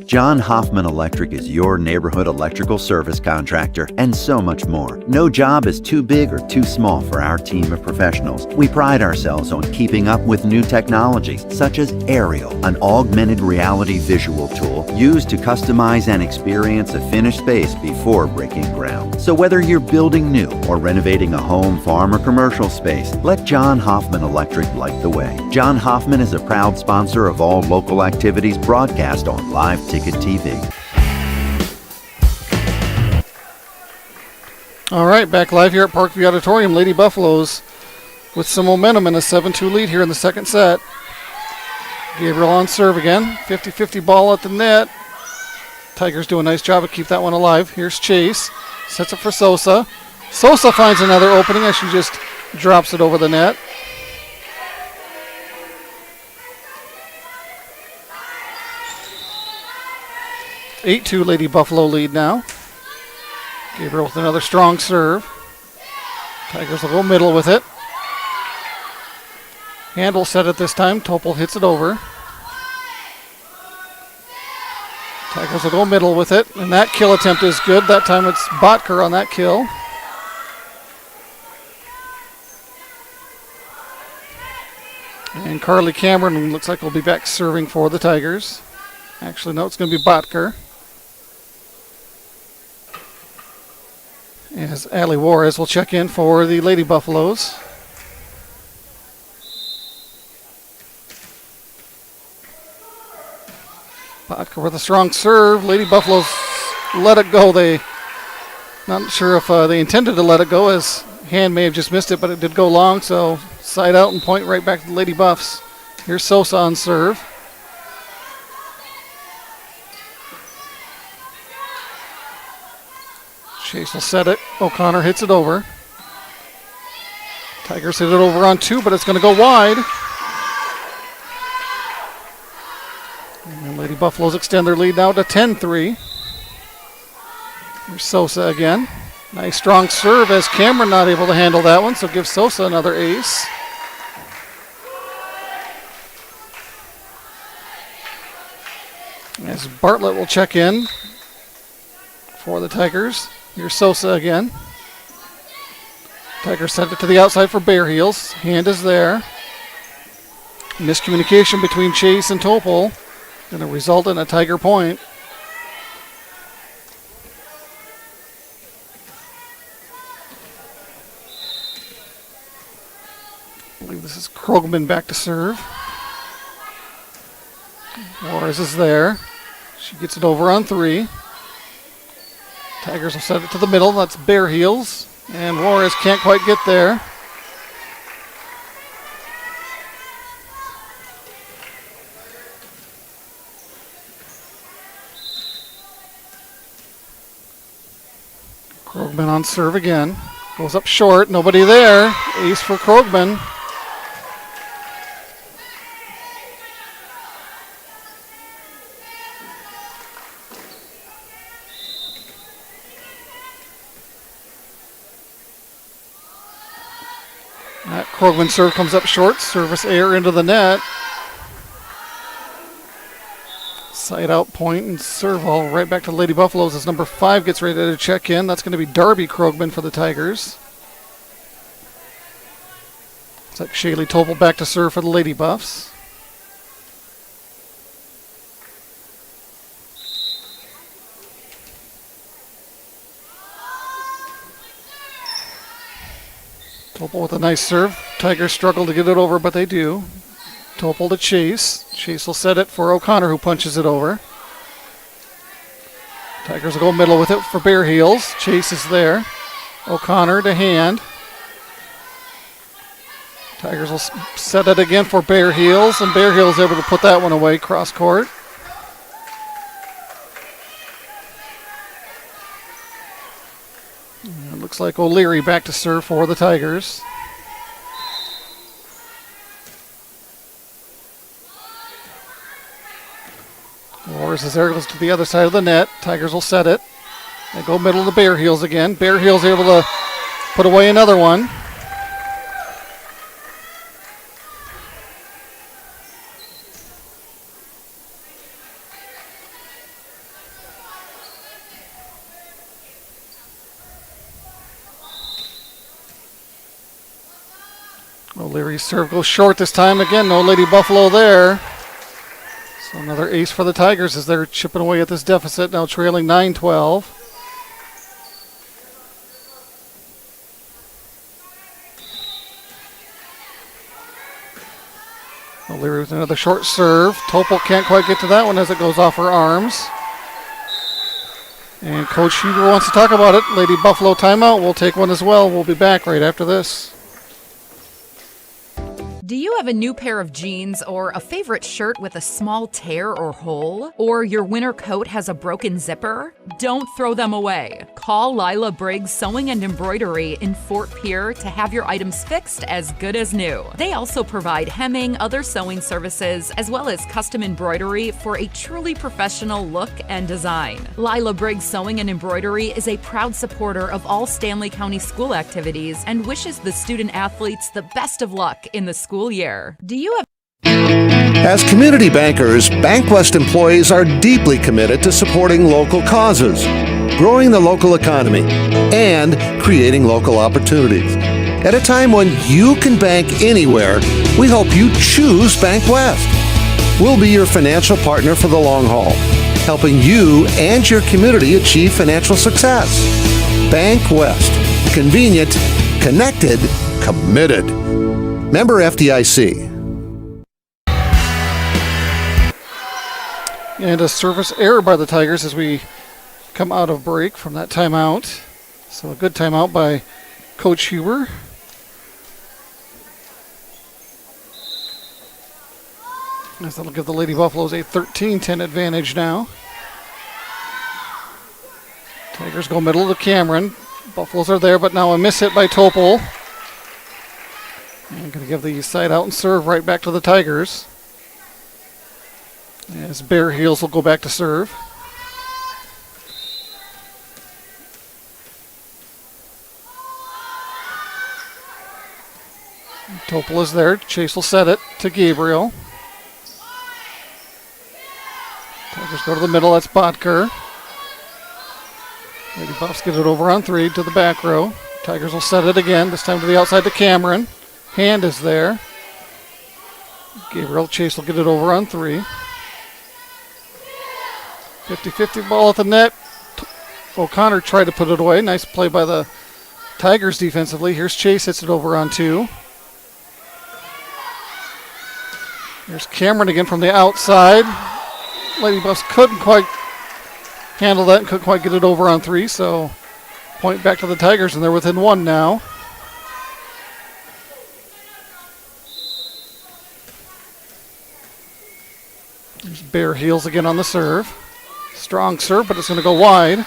[SPEAKER 9] John Hoffman Electric is your neighborhood electrical service contractor, and so much more. No job is too big or too small for our team of professionals. We pride ourselves on keeping up with new technologies, such as Aerial, an augmented reality visual tool used to customize and experience a finished space before breaking ground. So whether you're building new or renovating a home, farm, or commercial space, let John Hoffman Electric light the way. John Hoffman is a proud sponsor of all local activities broadcast on Live Ticket TV.
[SPEAKER 18] All right, back live here at Parkview Auditorium. Lady Buffaloes with some momentum in a 7-2 lead here in the second set. Gabriel on serve again. 50-50 ball at the net. Tigers do a nice job of keep that one alive. Here's Chase. Sets it for Sosa. Sosa finds another opening as she just drops it over the net. (8-2) Lady Buffalo lead now. Gabriel with another strong serve. Tigers will go middle with it. Handle set it this time. Topol hits it over. Tigers will go middle with it. And that kill attempt is good. That time it's Botker on that kill. And Carly Cameron looks like will be back serving for the Tigers. Actually, no, it's going to be Botker. As Allie Juarez will check in for the Lady Buffaloes. Botker with a strong serve. Lady Buffaloes let it go. Not sure if they intended to let it go, as hand may have just missed it, but it did go long, so side out and point right back to the Lady Buffs. Here's Sosa on serve. Chase will set it. O'Connor hits it over. Tigers hit it over on 2, but it's going to go wide. And Lady Buffaloes extend their lead now to 10-3. Here's Sosa again. Nice strong serve as Cameron not able to handle that one, so give Sosa another ace. As Bartlett will check in for the Tigers. Here's Sosa again. Tigers sent it to the outside for Bare Heels. Hand is there. Miscommunication between Chase and Topol. Going to result in a Tiger point. I believe this is Krogman back to serve. Juarez is there. She gets it over on 3. Tigers will set it to the middle. That's Bare Heels. And Juarez can't quite get there. Krogman on serve again. Goes up short. Nobody there. Ace for Krogman. That Krogman serve comes up short. Service air into the net. Side out point and serve all right back to the Lady Buffaloes as number 5 gets ready to check in. That's going to be Darby Krogman for the Tigers. It's like Shaylee Topol back to serve for the Lady Buffs. Topol with a nice serve. Tigers struggle to get it over, but they do. Topol to Chase. Chase will set it for O'Connor, who punches it over. Tigers will go middle with it for Bear Heels. Chase is there. O'Connor to Hand. Tigers will set it again for Bear Heels, and Bear Heels able to put that one away cross court. And it looks like O'Leary back to serve for the Tigers. Wars is there, goes to the other side of the net. Tigers will set it. They go middle to Bear Heels again. Bear Heels able to put away another one. O'Leary's serve goes short this time. Again, no Lady Buffalo there. So another ace for the Tigers as they're chipping away at this deficit, now trailing 9-12. O'Leary with another short serve. Topol can't quite get to that one as it goes off her arms. And Coach Huber wants to talk about it. Lady Buffalo timeout. We'll take one as well. We'll be back right after this.
[SPEAKER 6] Do you have a new pair of jeans or a favorite shirt with a small tear or hole? Or your winter coat has a broken zipper? Don't throw them away. Call Lila Briggs Sewing and Embroidery in Fort Pierre to have your items fixed as good as new. They also provide hemming, other sewing services, as well as custom embroidery for a truly professional look and design. Lila Briggs Sewing and Embroidery is a proud supporter of all Stanley County school activities and wishes the student athletes the best of luck in the school year. Do you have
[SPEAKER 10] As community bankers, BankWest employees are deeply committed to supporting local causes, growing the local economy, and creating local opportunities. At a time when you can bank anywhere, we hope you choose BankWest. We'll be your financial partner for the long haul, helping you and your community achieve financial success. BankWest. Convenient, connected, committed. Member FDIC.
[SPEAKER 18] And a service error by the Tigers as we come out of break from that timeout. So a good timeout by Coach Huber. As that'll give the Lady Buffaloes a 13-10 advantage now. Tigers go middle to Cameron. Buffaloes are there, but now a miss hit by Topol. And going to give the side out and serve right back to the Tigers. As Bear Heels will go back to serve. Topol is there. Chase will set it to Gabriel. Tigers go to the middle. That's Bodker. Lady Buffs get it over on 3 to the back row. Tigers will set it again, this time to the outside to Cameron. Hand is there. Gabriel Chase will get it over on 3. 50-50 ball at the net. O'Connor tried to put it away. Nice play by the Tigers defensively. Here's Chase, hits it over on 2. Here's Cameron again from the outside. Lady Buffs couldn't quite handle that and couldn't quite get it over on 3, so point back to the Tigers, and they're within 1 now. There's Bear Heels again on the serve. Strong serve, but it's going to go wide.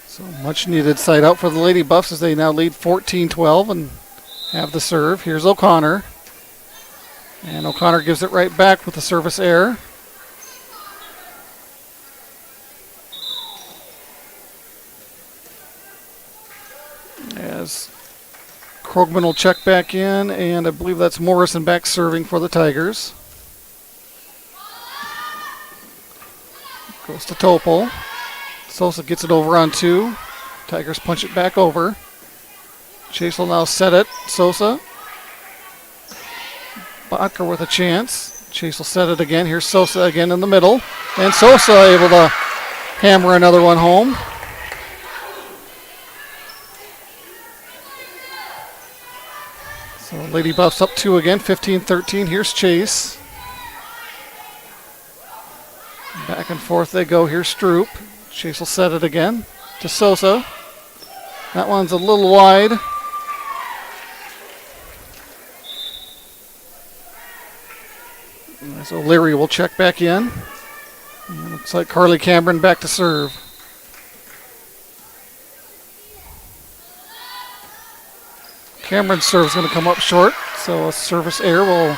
[SPEAKER 18] So much needed side out for the Lady Buffs as they now lead 14-12 and have the serve. Here's O'Connor. And O'Connor gives it right back with the service error. As Krogman will check back in, and I believe that's Morrison back serving for the Tigers. Goes to Topol. Sosa gets it over on 2. Tigers punch it back over. Chase will now set it. Sosa. Botker with a chance. Chase will set it again. Here's Sosa again in the middle. And Sosa able to hammer another one home. So Lady Buffs up 2 again, 15-13. Here's Chase. Back and forth they go. Here's Stroop. Chase will set it again to Sosa. That one's a little wide. So Leary will check back in. And looks like Carly Cameron back to serve. Cameron's serve is going to come up short, so a service error will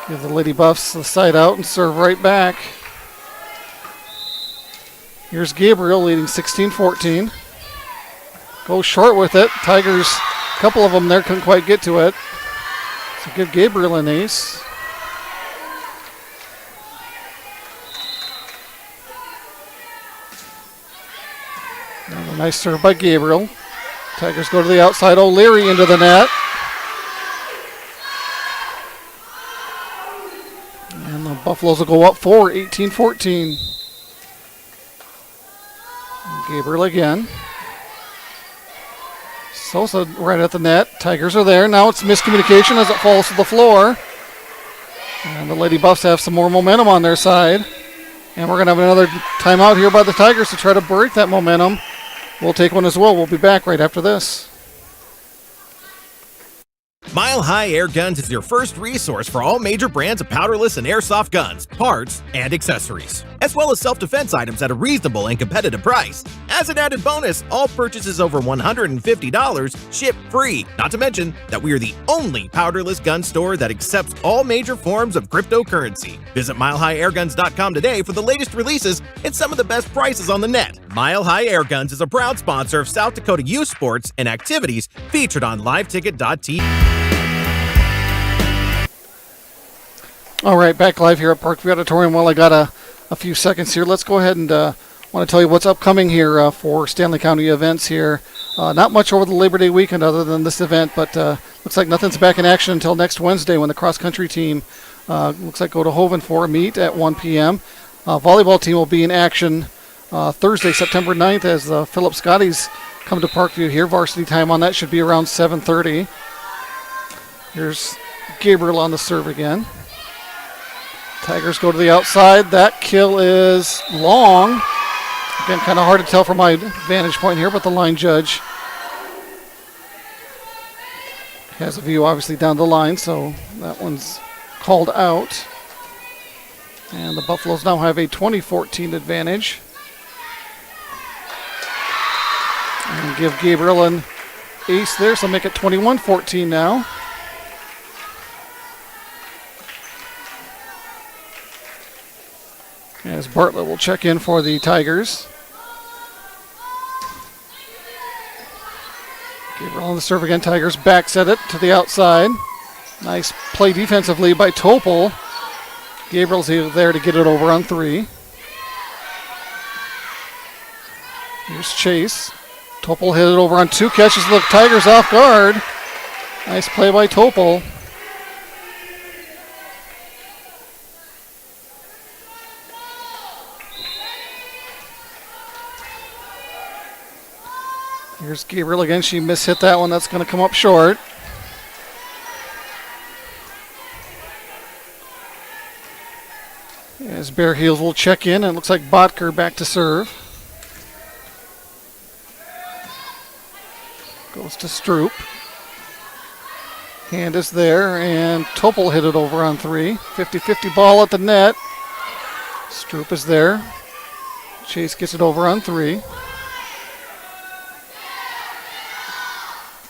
[SPEAKER 18] give the Lady Buffs the side out and serve right back. Here's Gabriel leading 16-14. Goes short with it. Tigers, a couple of them there couldn't quite get to it. So give Gabriel an ace. And a nice serve by Gabriel. Tigers go to the outside. O'Leary into the net. And the Buffaloes will go up 4, 18-14. Gabriel again. Sosa right at the net. Tigers are there. Now it's miscommunication as it falls to the floor. And the Lady Buffs have some more momentum on their side. And we're going to have another timeout here by the Tigers to try to break that momentum. We'll take one as well. We'll be back right after this.
[SPEAKER 11] Mile High Air Guns is your first resource for all major brands of powderless and airsoft guns, parts, and accessories, as well as self-defense items at a reasonable and competitive price. As an added bonus, all purchases over $150 ship free. Not to mention that we are the only powderless gun store that accepts all major forms of cryptocurrency. Visit MileHighAirGuns.com today for the latest releases and some of the best prices on the net. Mile High Air Guns is a proud sponsor of South Dakota youth sports and activities featured on LiveTicket.tv.
[SPEAKER 18] All right, back live here at Parkview Auditorium. Well, I got a few seconds here. Let's go ahead and want to tell you what's upcoming here for Stanley County events here. Not much over the Labor Day weekend other than this event, but looks like nothing's back in action until next Wednesday when the cross-country team looks like go to Hoven for a meet at 1 p.m. Volleyball team will be in action Thursday, September 9th as the Philip Scotties come to Parkview here. Varsity time on that should be around 7:30. Here's Gabriel on the serve again. Tigers go to the outside. That kill is long. Again, kind of hard to tell from my vantage point here, but the line judge has a view obviously down the line, so that one's called out. And the Buffaloes now have a 20-14 advantage. And give Gabriel an ace there, so make it 21-14 now. As Bartlett will check in for the Tigers. Gabriel on the serve again. Tigers back set it to the outside. Nice play defensively by Topol. Gabriel's there to get it over on 3. Here's Chase. Topol hit it over on 2. Catches the Tigers off guard. Nice play by Topol. Here's Gabriel again. She mishit that one. That's going to come up short. As Bear Heels will check in, and it looks like Botker back to serve. Goes to Stroop. Hand is there, and Topol hit it over on 3. 50-50 ball at the net. Stroop is there. Chase gets it over on 3.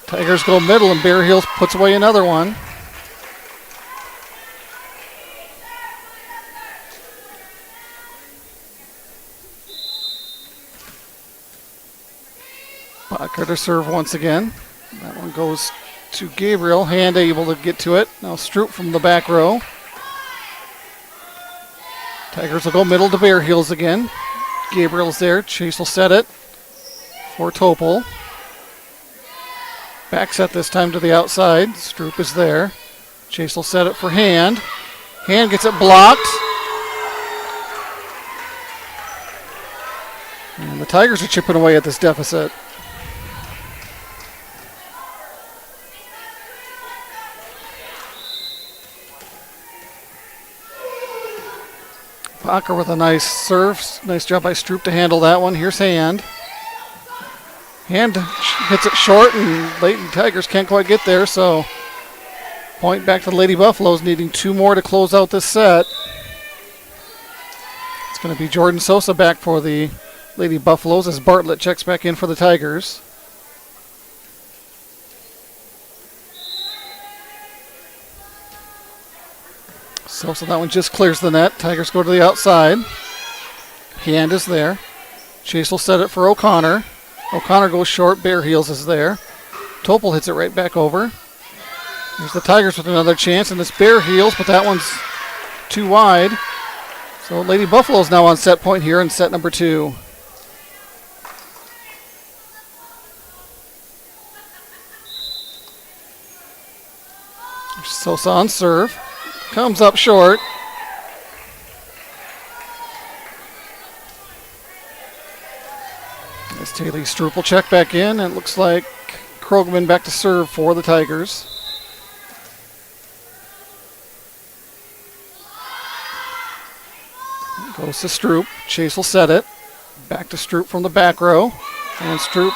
[SPEAKER 18] Tigers go middle, and Bear Heels puts away another one. Botker to serve once again. That one goes to Gabriel. Hand able to get to it. Now Stroop from the back row. Tigers will go middle to Bear Heels again. Gabriel's there. Chase will set it for Topol. Back set this time to the outside. Stroop is there. Chase will set it for Hand. Hand gets it blocked. And the Tigers are chipping away at this deficit. Parker with a nice serve. Nice job by Stroop to handle that one. Here's Hand. Hand hits it short, and Leyton Tigers can't quite get there, so point back to the Lady Buffaloes, needing 2 more to close out this set. It's going to be Jordan Sosa back for the Lady Buffaloes as Bartlett checks back in for the Tigers. Sosa, that one just clears the net. Tigers go to the outside. Hand is there. Chase will set it for O'Connor. O'Connor goes short. Bear Heels is there. Topol hits it right back over. There's the Tigers with another chance, and it's Bear Heels, but that one's too wide. So Lady Buffalo's now on set point here in set number 2. Sosa on serve. Comes up short. As Taylor Stroop will check back in, and it looks like Krogman back to serve for the Tigers. Goes to Stroop. Chase will set it. Back to Stroop from the back row. And Stroop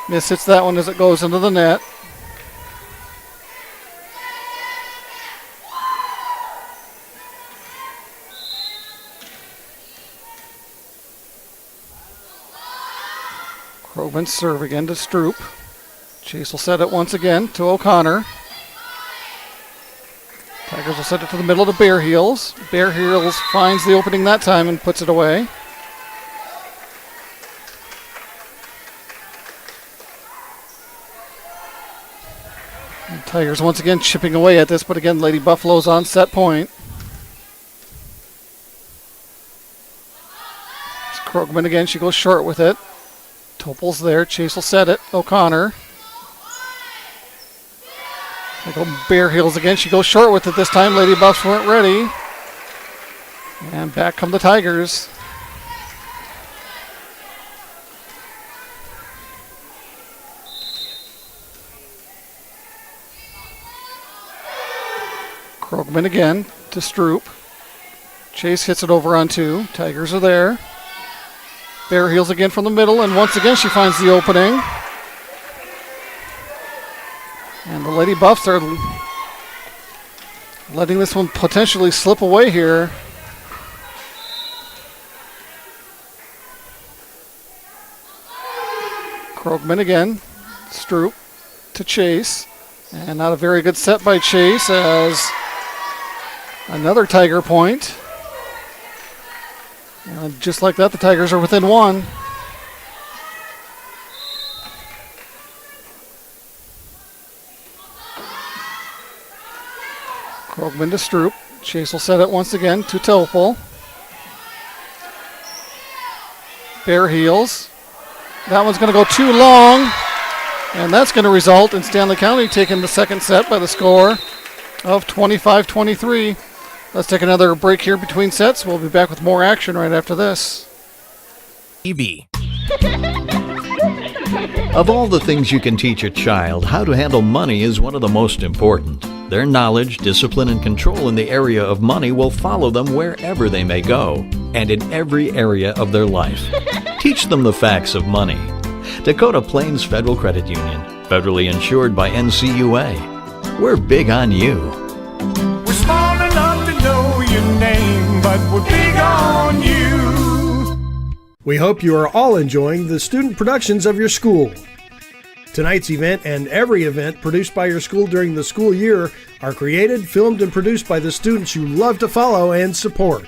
[SPEAKER 18] mishits that one as it goes into the net. Krogman serve again to Stroop. Chase will set it once again to O'Connor. Tigers will set it to the middle to Bear Heels. Bear Heels finds the opening that time and puts it away. And Tigers once again chipping away at this, but again Lady Buffalo's on set point. It's Krogman again, she goes short with it. Topol's there. Chase will set it. O'Connor. They go Bear Heels again. She goes short with it this time. Lady Buffs weren't ready. And back come the Tigers. Krogman again to Stroop. Chase hits it over on 2. Tigers are there. Bear Heels again from the middle, and once again she finds the opening. And the Lady Buffs are letting this one potentially slip away here. Krogman again. Stroop to Chase. And not a very good set by Chase as another Tiger point. And just like that, the Tigers are within 1. Krogman to Stroop. Chase will set it once again to Topol. Bear Heels. That one's going to go too long. And that's going to result in Stanley County taking the second set by the score of 25-23. Let's take another break here between sets. We'll be back with more action right after this.
[SPEAKER 11] EV.
[SPEAKER 12] Of all the things you can teach a child, how to handle money is one of the most important. Their knowledge, discipline, and control in the area of money will follow them wherever they may go, and in every area of their life. Teach them the facts of money. Dakota Plains Federal Credit Union, federally insured by NCUA. We're big on you.
[SPEAKER 13] We're small enough to know your name, but we're big on you.
[SPEAKER 14] We hope you are all enjoying the student productions of your school. Tonight's event and every event produced by your school during the school year are created, filmed, and produced by the students you love to follow and support.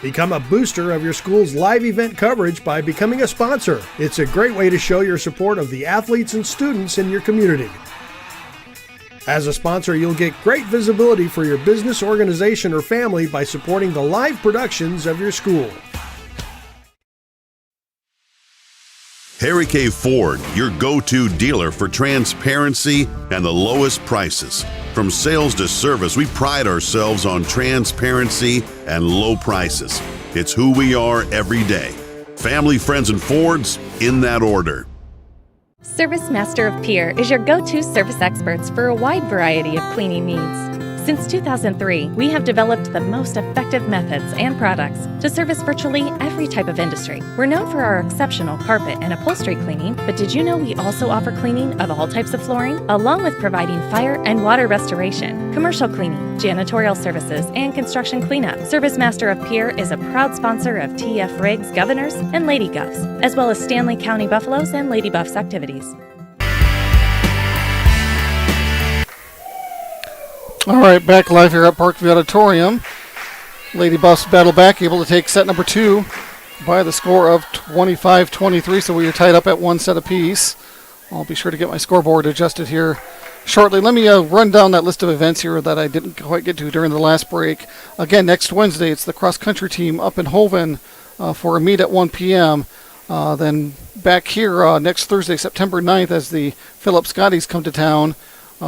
[SPEAKER 14] Become a booster of your school's live event coverage by becoming a sponsor. It's a great way to show your support of the athletes and students in your community. As a sponsor, you'll get great visibility for your business, organization, or family by supporting the live productions of your school.
[SPEAKER 4] Harry K. Ford, your go-to dealer for transparency and the lowest prices. From sales to service, we pride ourselves on transparency and low prices. It's who we are every day. Family, friends, and Fords, in that order.
[SPEAKER 5] Service Master of Pier is your go-to service experts for a wide variety of cleaning needs. Since 2003, we have developed the most effective methods and products to service virtually every type of industry. We're known for our exceptional carpet and upholstery cleaning, but did you know we also offer cleaning of all types of flooring, along with providing fire and water restoration, commercial cleaning, janitorial services, and construction cleanup? Service Master of Pier is a proud sponsor of TF Riggs Governors and Lady Govs, as well as Stanley County Buffaloes and Lady Buffs activities.
[SPEAKER 18] All right, back live here at Parkview Auditorium. Lady Buffs battle back, able to take set number 2 by the score of 25-23, so we are tied up at 1 set apiece. I'll be sure to get my scoreboard adjusted here shortly. Let me run down that list of events here that I didn't quite get to during the last break. Again, next Wednesday, it's the cross-country team up in Hoven for a meet at 1 p.m. Then back here next Thursday, September 9th, as the Phillips Scotties come to town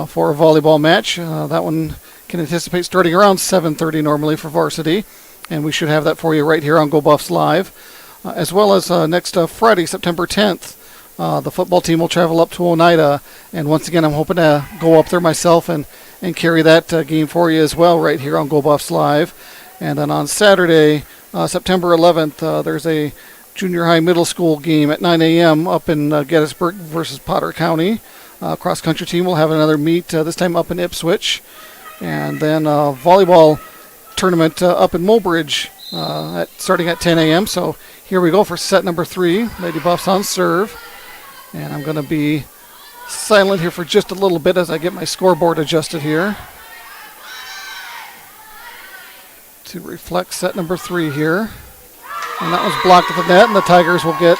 [SPEAKER 18] for a volleyball match. That one can anticipate starting around 7:30 normally for varsity, and we should have that for you right here on Go Buffs Live. As well as next Friday, September 10th, the football team will travel up to Oneida, and once again I'm hoping to go up there myself and carry that game for you as well right here on Go Buffs Live. And then on Saturday, September 11th, there's a junior high middle school game at 9 a.m. up in Gettysburg versus Potter County. Cross-country team will have another meet, this time up in Ipswich. And then volleyball tournament up in Mulbridge starting at 10 a.m. So here we go for set number 3. Lady Buffs on serve. And I'm going to be silent here for just a little bit as I get my scoreboard adjusted here to reflect set number 3 here. And that was blocked at the net, and the Tigers will get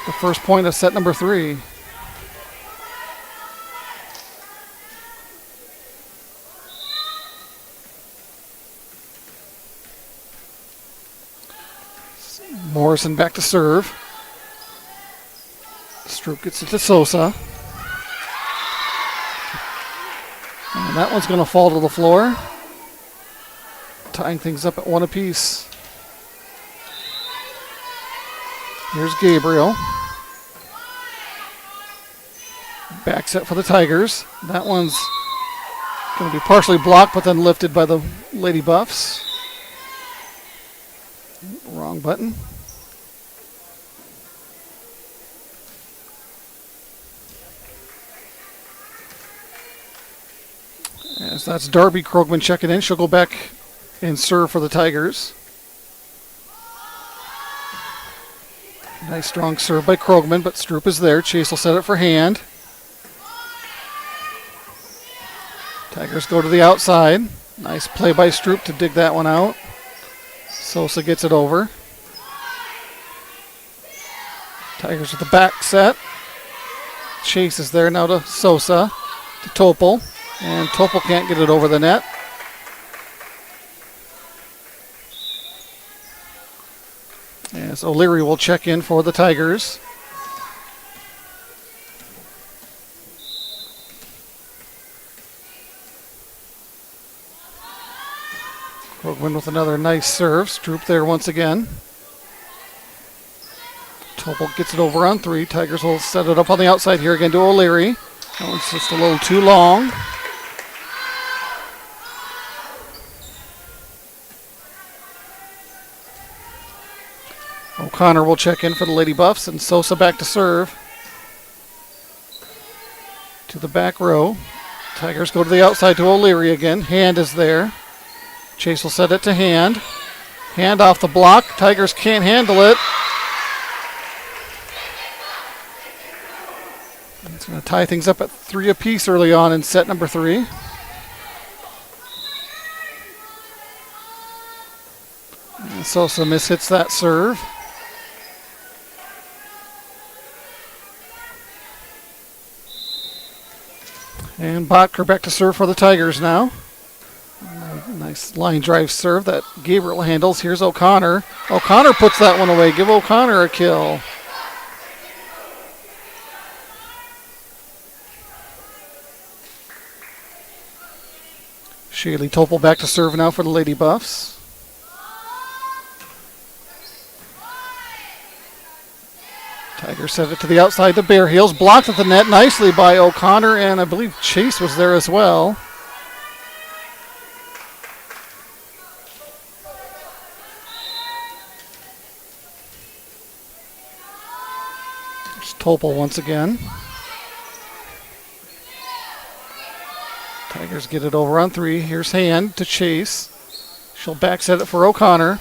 [SPEAKER 18] the first point of set number 3. Morrison back to serve. Stroop gets it to Sosa. And that one's going to fall to the floor, tying things up at 1 apiece. Here's Gabriel. Back set for the Tigers. That one's going to be partially blocked, but then lifted by the Lady Buffs. Wrong button. As that's Darby Krogman checking in. She'll go back and serve for the Tigers. Nice strong serve by Krogman, but Stroop is there. Chase will set it for hand. Tigers go to the outside. Nice play by Stroop to dig that one out. Sosa gets it over. Tigers with the back set. Chase is there now to Sosa, to Topol. And Topol can't get it over the net. As O'Leary will check in for the Tigers. Krogman with another nice serve. Stroop there once again. Topol gets it over on 3. Tigers will set it up on the outside here again to O'Leary. That one's just a little too long. O'Connor will check in for the Lady Buffs, and Sosa back to serve. To the back row. Tigers go to the outside to O'Leary again. Hand is there. Chase will set it to Hand. Hand off the block. Tigers can't handle it. It's going to tie things up at 3 apiece early on in set number 3. Sosa mishits that serve. And Botker back to serve for the Tigers now. Nice line drive serve that Gabriel handles. Here's O'Connor. O'Connor puts that one away. Give O'Connor a kill. Shaylee Topol back to serve now for the Lady Buffs. Tigers set it to the outside to Bear Heels. Blocked at the net nicely by O'Connor, and I believe Chase was there as well. There's Topol once again. Tigers get it over on 3. Here's Hand to Chase. She'll back set it for O'Connor.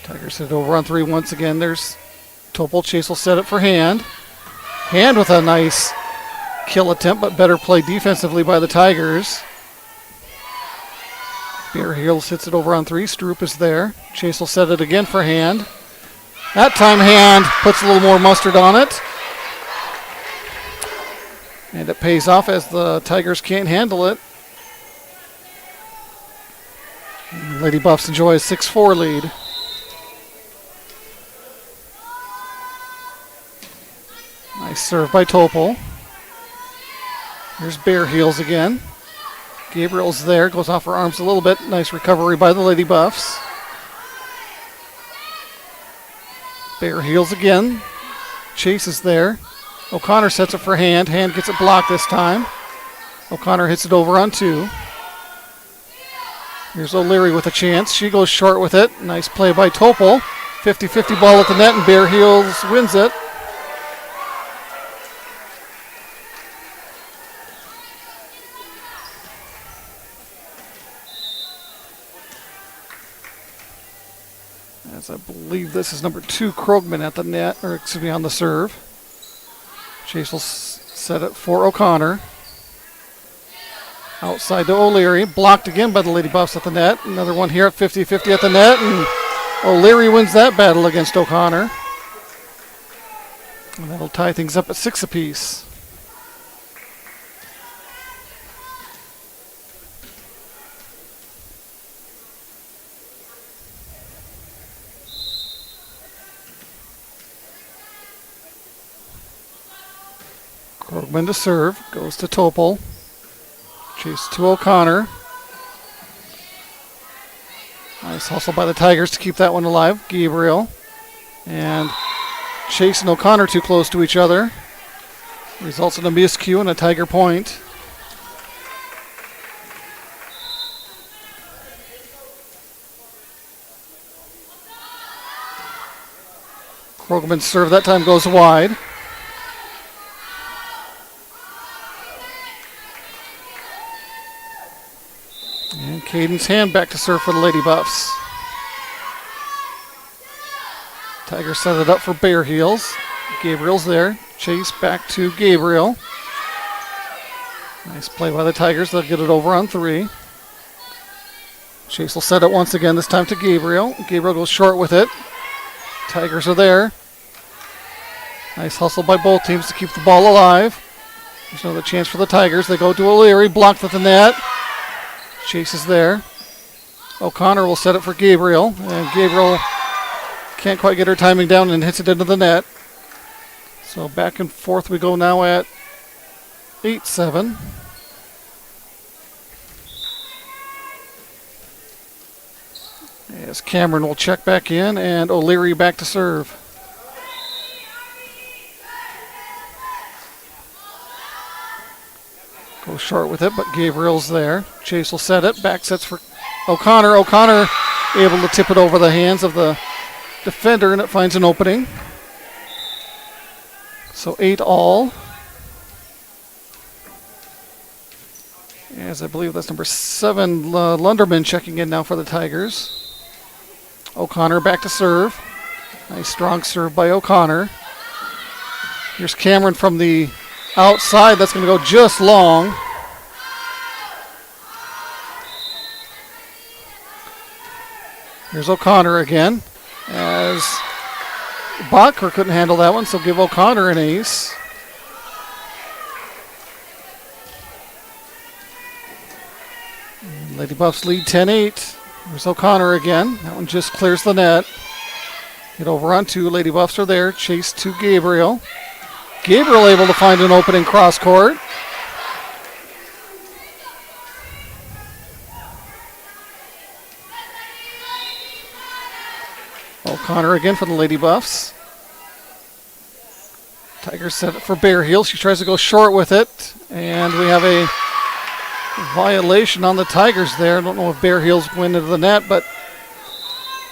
[SPEAKER 18] Tigers hit it over on 3 once again. There's Topol. Chase will set it for Hand. Hand with a nice kill attempt, but better play defensively by the Tigers. Bear Heels hits it over on 3. Stroop is there. Chase will set it again for Hand. That time Hand puts a little more mustard on it. And it pays off as the Tigers can't handle it. Lady Buffs enjoy a 6-4 lead. Nice serve by Topol. Here's Bear Heels again. Gabriel's there, goes off her arms a little bit. Nice recovery by the Lady Buffs. Bear Heels again. Chase is there. O'Connor sets it for Hand. Hand gets it blocked this time. O'Connor hits it over on 2. Here's O'Leary with a chance. She goes short with it. Nice play by Topol. 50-50 ball at the net, and Bear Heels wins it. As I believe this is number 2, Krogman at the net, or excuse me, on the serve. Chase will set it for O'Connor. Outside to O'Leary. Blocked again by the Lady Buffs at the net. Another one here at 50-50 at the net. And O'Leary wins that battle against O'Connor. And that'll tie things up at 6 apiece. Krogman to serve, goes to Topol. Chase to O'Connor. Nice hustle by the Tigers to keep that one alive. Gabriel. And Chase and O'Connor too close to each other. Results in a miscue and a Tiger point. Krogman's serve that time goes wide. And Caden's Hand back to serve for the Lady Buffs. Tigers set it up for Bear Heels. Gabriel's there. Chase back to Gabriel. Nice play by the Tigers. They'll get it over on 3. Chase will set it once again, this time to Gabriel. Gabriel goes short with it. Tigers are there. Nice hustle by both teams to keep the ball alive. There's another chance for the Tigers. They go to O'Leary, blocked at the net. Chase is there. O'Connor will set it for Gabriel. And Gabriel can't quite get her timing down and hits it into the net. So back and forth we go now at 8-7. As Cameron will check back in and O'Leary back to serve. Goes short with it, but Gabriel's there. Chase will set it. Back sets for O'Connor. O'Connor able to tip it over the hands of the defender, and it finds an opening. So 8-all. As I believe that's number 7, Lunderman checking in now for the Tigers. O'Connor back to serve. Nice strong serve by O'Connor. Here's Cameron from the outside. That's going to go just long. Here's O'Connor again, as Botker couldn't handle that one, so give O'Connor an ace. Lady Buffs lead 10-8. There's O'Connor again. That one just clears the net. Get over on two. Lady Buffs are there. Chase to Gabriel. Gabriel able to find an opening cross court. O'Connor again for the Lady Buffs. Tigers set it for Bear Heels. She tries to go short with it. And we have a violation on the Tigers there. I don't know if Bear Heels went into the net, but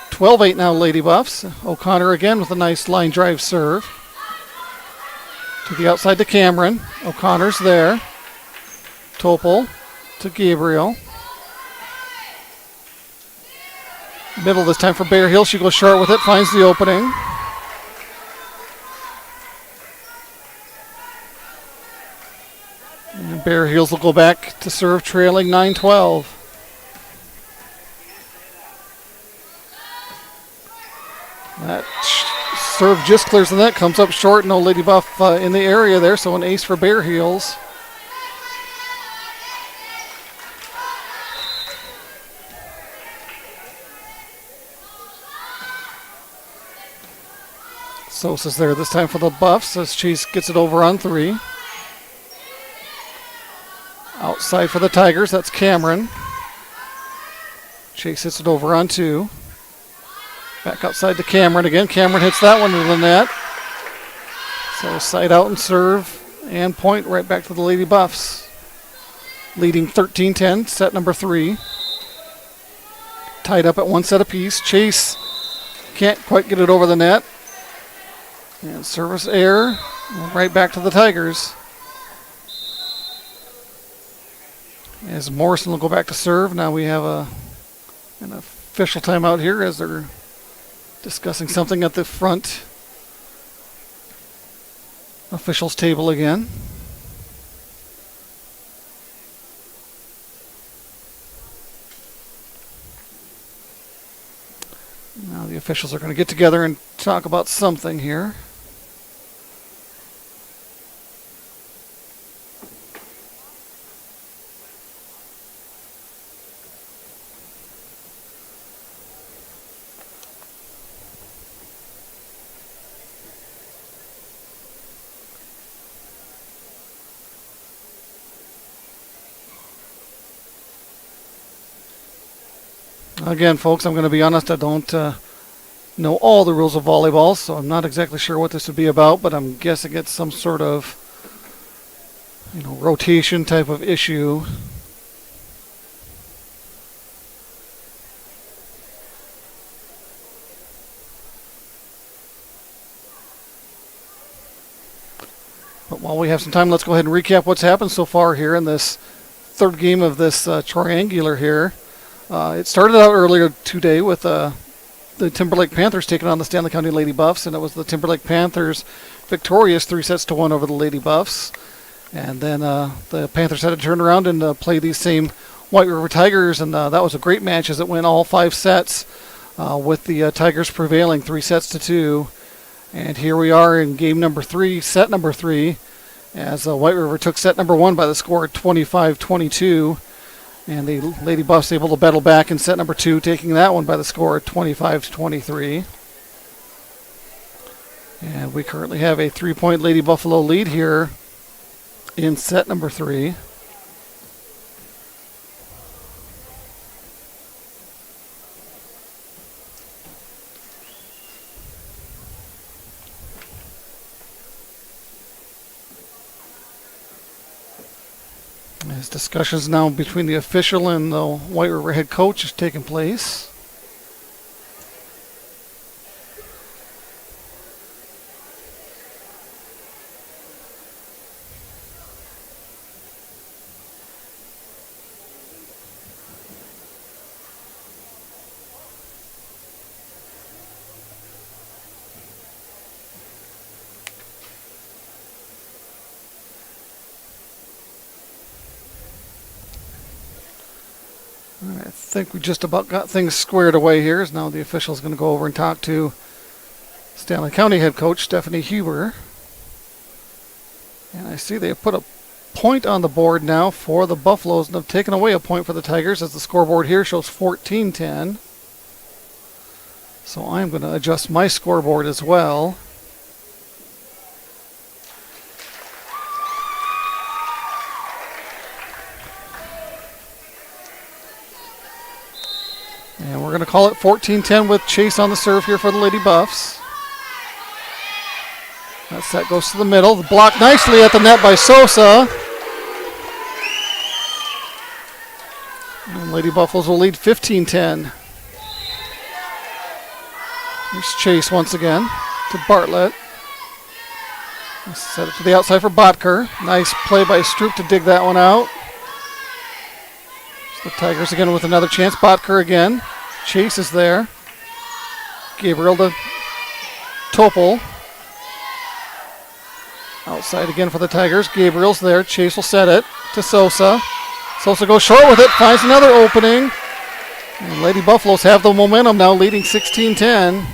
[SPEAKER 18] 12-8 now, Lady Buffs. O'Connor again with a nice line drive serve. To the outside to Cameron. O'Connor's there. Topol to Gabriel. Middle this time for Bear Hill. She goes short with it, finds the opening. And Bear Heels will go back to serve, trailing 9-12. That serve just clears the net, comes up short. No Lady Buff in the area there, so an ace for Bear Heels. Sosa's there this time for the Buffs as Chase gets it over on three. Outside for the Tigers, that's Cameron. Chase hits it over on two. Back outside to Cameron again. Cameron hits that one into the net. So side out and serve and point right back to the Lady Buffs. Leading 13-10, set number three. Tied up at one set apiece. Chase can't quite get it over the net. And service error, right back to the Tigers. As Morrison will go back to serve. Now we have an official timeout here as they're discussing something at the front officials table again. Now the officials are going to get together and talk about something here. Again, folks, I'm going to be honest, I don't know all the rules of volleyball, so I'm not exactly sure what this would be about, but I'm guessing it's some sort of, rotation type of issue. But while we have some time, let's go ahead and recap what's happened so far here in this third game of this triangular here. It started out earlier today with the Timberlake Panthers taking on the Stanley County Lady Buffs, and it was the Timberlake Panthers victorious 3-1 over the Lady Buffs. And then the Panthers had to turn around and play these same White River Tigers, and that was a great match as it went all 5 sets with the Tigers prevailing 3-2. And here we are in game number 3, set number 3, as White River took set number 1 by the score of 25-22. And the Lady Buffs able to battle back in set number 2, taking that one by the score of 25-23. And we currently have a 3-point Lady Buffalo lead here in set number 3. As discussions now between the official and the White River head coach is taking place. think we just about got things squared away here. As now the official's going to go over and talk to Stanley County head coach Stephanie Huber. And I see they have put a point on the board now for the Buffaloes and have taken away a point for the Tigers, as the scoreboard here shows 14-10. So I'm going to adjust my scoreboard as well. And we're going to call it 14-10 with Chase on the serve here for the Lady Buffs. That set goes to the middle. Blocked nicely at the net by Sosa. And Lady Buffaloes will lead 15-10. Here's Chase once again to Bartlett. Set it to the outside for Botker. Nice play by Stroop to dig that one out. So the Tigers again with another chance. Botker again. Chase is there. Gabriel to Topol. Outside again for the Tigers. Gabriel's there. Chase will set it to Sosa. Sosa goes short with it. Finds another opening. And Lady Buffaloes have the momentum now, leading 16-10.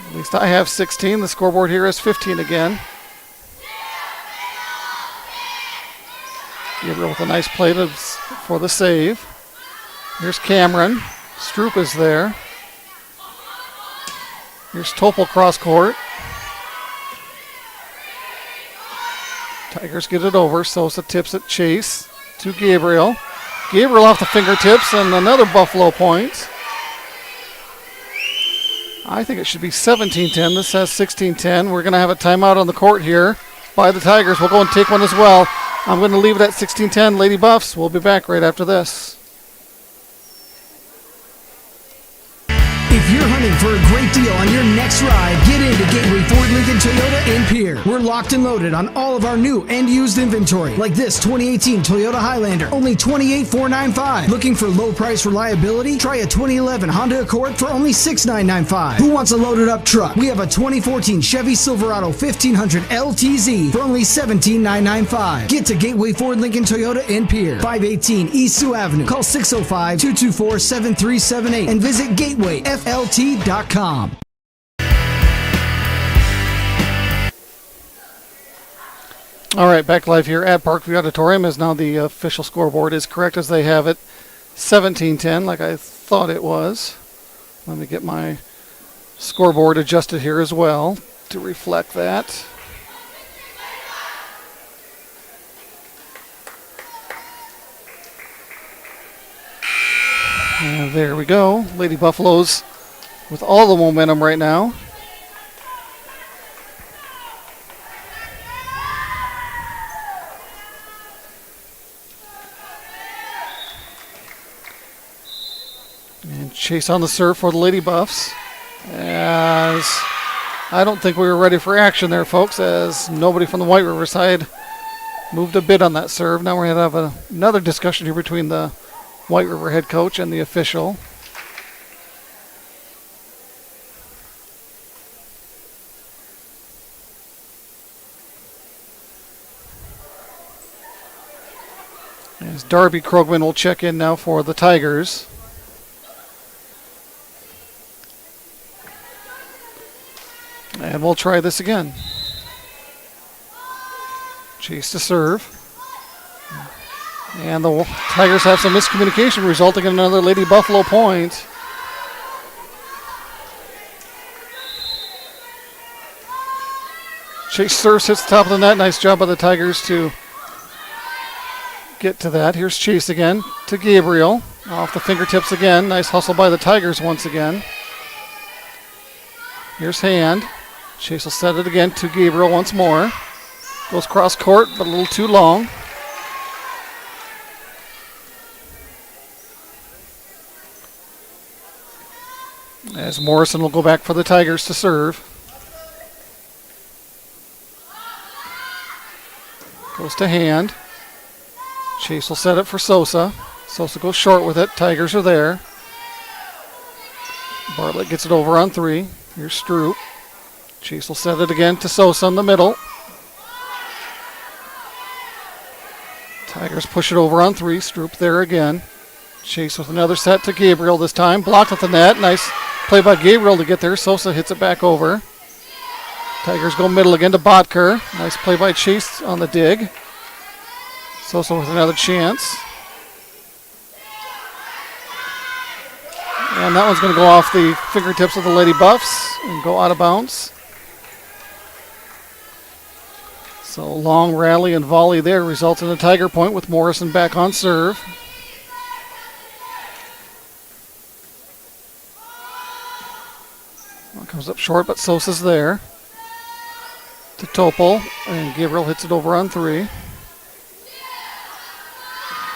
[SPEAKER 18] At least I have 16. The scoreboard here is 15 again. Gabriel with a nice play for the save. Here's Cameron. Stroop is there. Here's Topol cross court. Tigers get it over. Sosa tips it. Chase to Gabriel. Gabriel off the fingertips and another Buffalo point. I think it should be 17-10. This says 16-10. We're going to have a timeout on the court here by the Tigers. We'll go and take one as well. I'm going to leave it at 16-10. Lady Buffs. We'll be back right after this.
[SPEAKER 15] If you're hunting for a great deal on your next ride, get into Gateway Ford Lincoln Toyota in Pierre. We're locked and loaded on all of our new and used inventory, like this 2018 Toyota Highlander, only $28,495. Looking for low price reliability? Try a 2011 Honda Accord for only $6,995. Who wants a loaded up truck? We have a 2014 Chevy Silverado 1500 LTZ for only $17,995. Get to Gateway Ford Lincoln Toyota in Pierre, 518 East Sioux Avenue. Call 605-224-7378 and visit GatewayFLT.com.
[SPEAKER 18] All right, back live here at Parkview Auditorium, as now the official scoreboard is correct as they have it. 17-10, like I thought it was. Let me get my scoreboard adjusted here as well to reflect that. And there we go. Lady Buffaloes with all the momentum right now. And Chase on the serve for the Lady Buffs. As I don't think we were ready for action there, folks, as nobody from the White River side moved a bit on that serve. Now we're going to have another discussion here between the White River head coach and the official. As Darby Krogman will check in now for the Tigers. And we'll try this again. Chase to serve. And the Tigers have some miscommunication, resulting in another Lady Buffalo point. Chase serves, hits the top of the net. Nice job by the Tigers to get to that. Here's Chase again to Gabriel. Off the fingertips again. Nice hustle by the Tigers once again. Here's Hand. Chase will set it again to Gabriel once more. Goes cross court, but a little too long. As Morrison will go back for the Tigers to serve. Goes to Hand. Chase will set it for Sosa. Sosa goes short with it. Tigers are there. Bartlett gets it over on three. Here's Stroop. Chase will set it again to Sosa in the middle. Tigers push it over on 3. Stroop there again. Chase with another set to Gabriel this time. Blocked at the net. Nice play by Gabriel to get there. Sosa hits it back over. Tigers go middle again to Bodker. Nice play by Chase on the dig. Sosa with another chance. And that one's going to go off the fingertips of the Lady Buffs and go out of bounds. So long rally and volley there results in a Tiger point with Morrison back on serve. One comes up short, but Sosa's there. To Topol, and Gabriel hits it over on 3.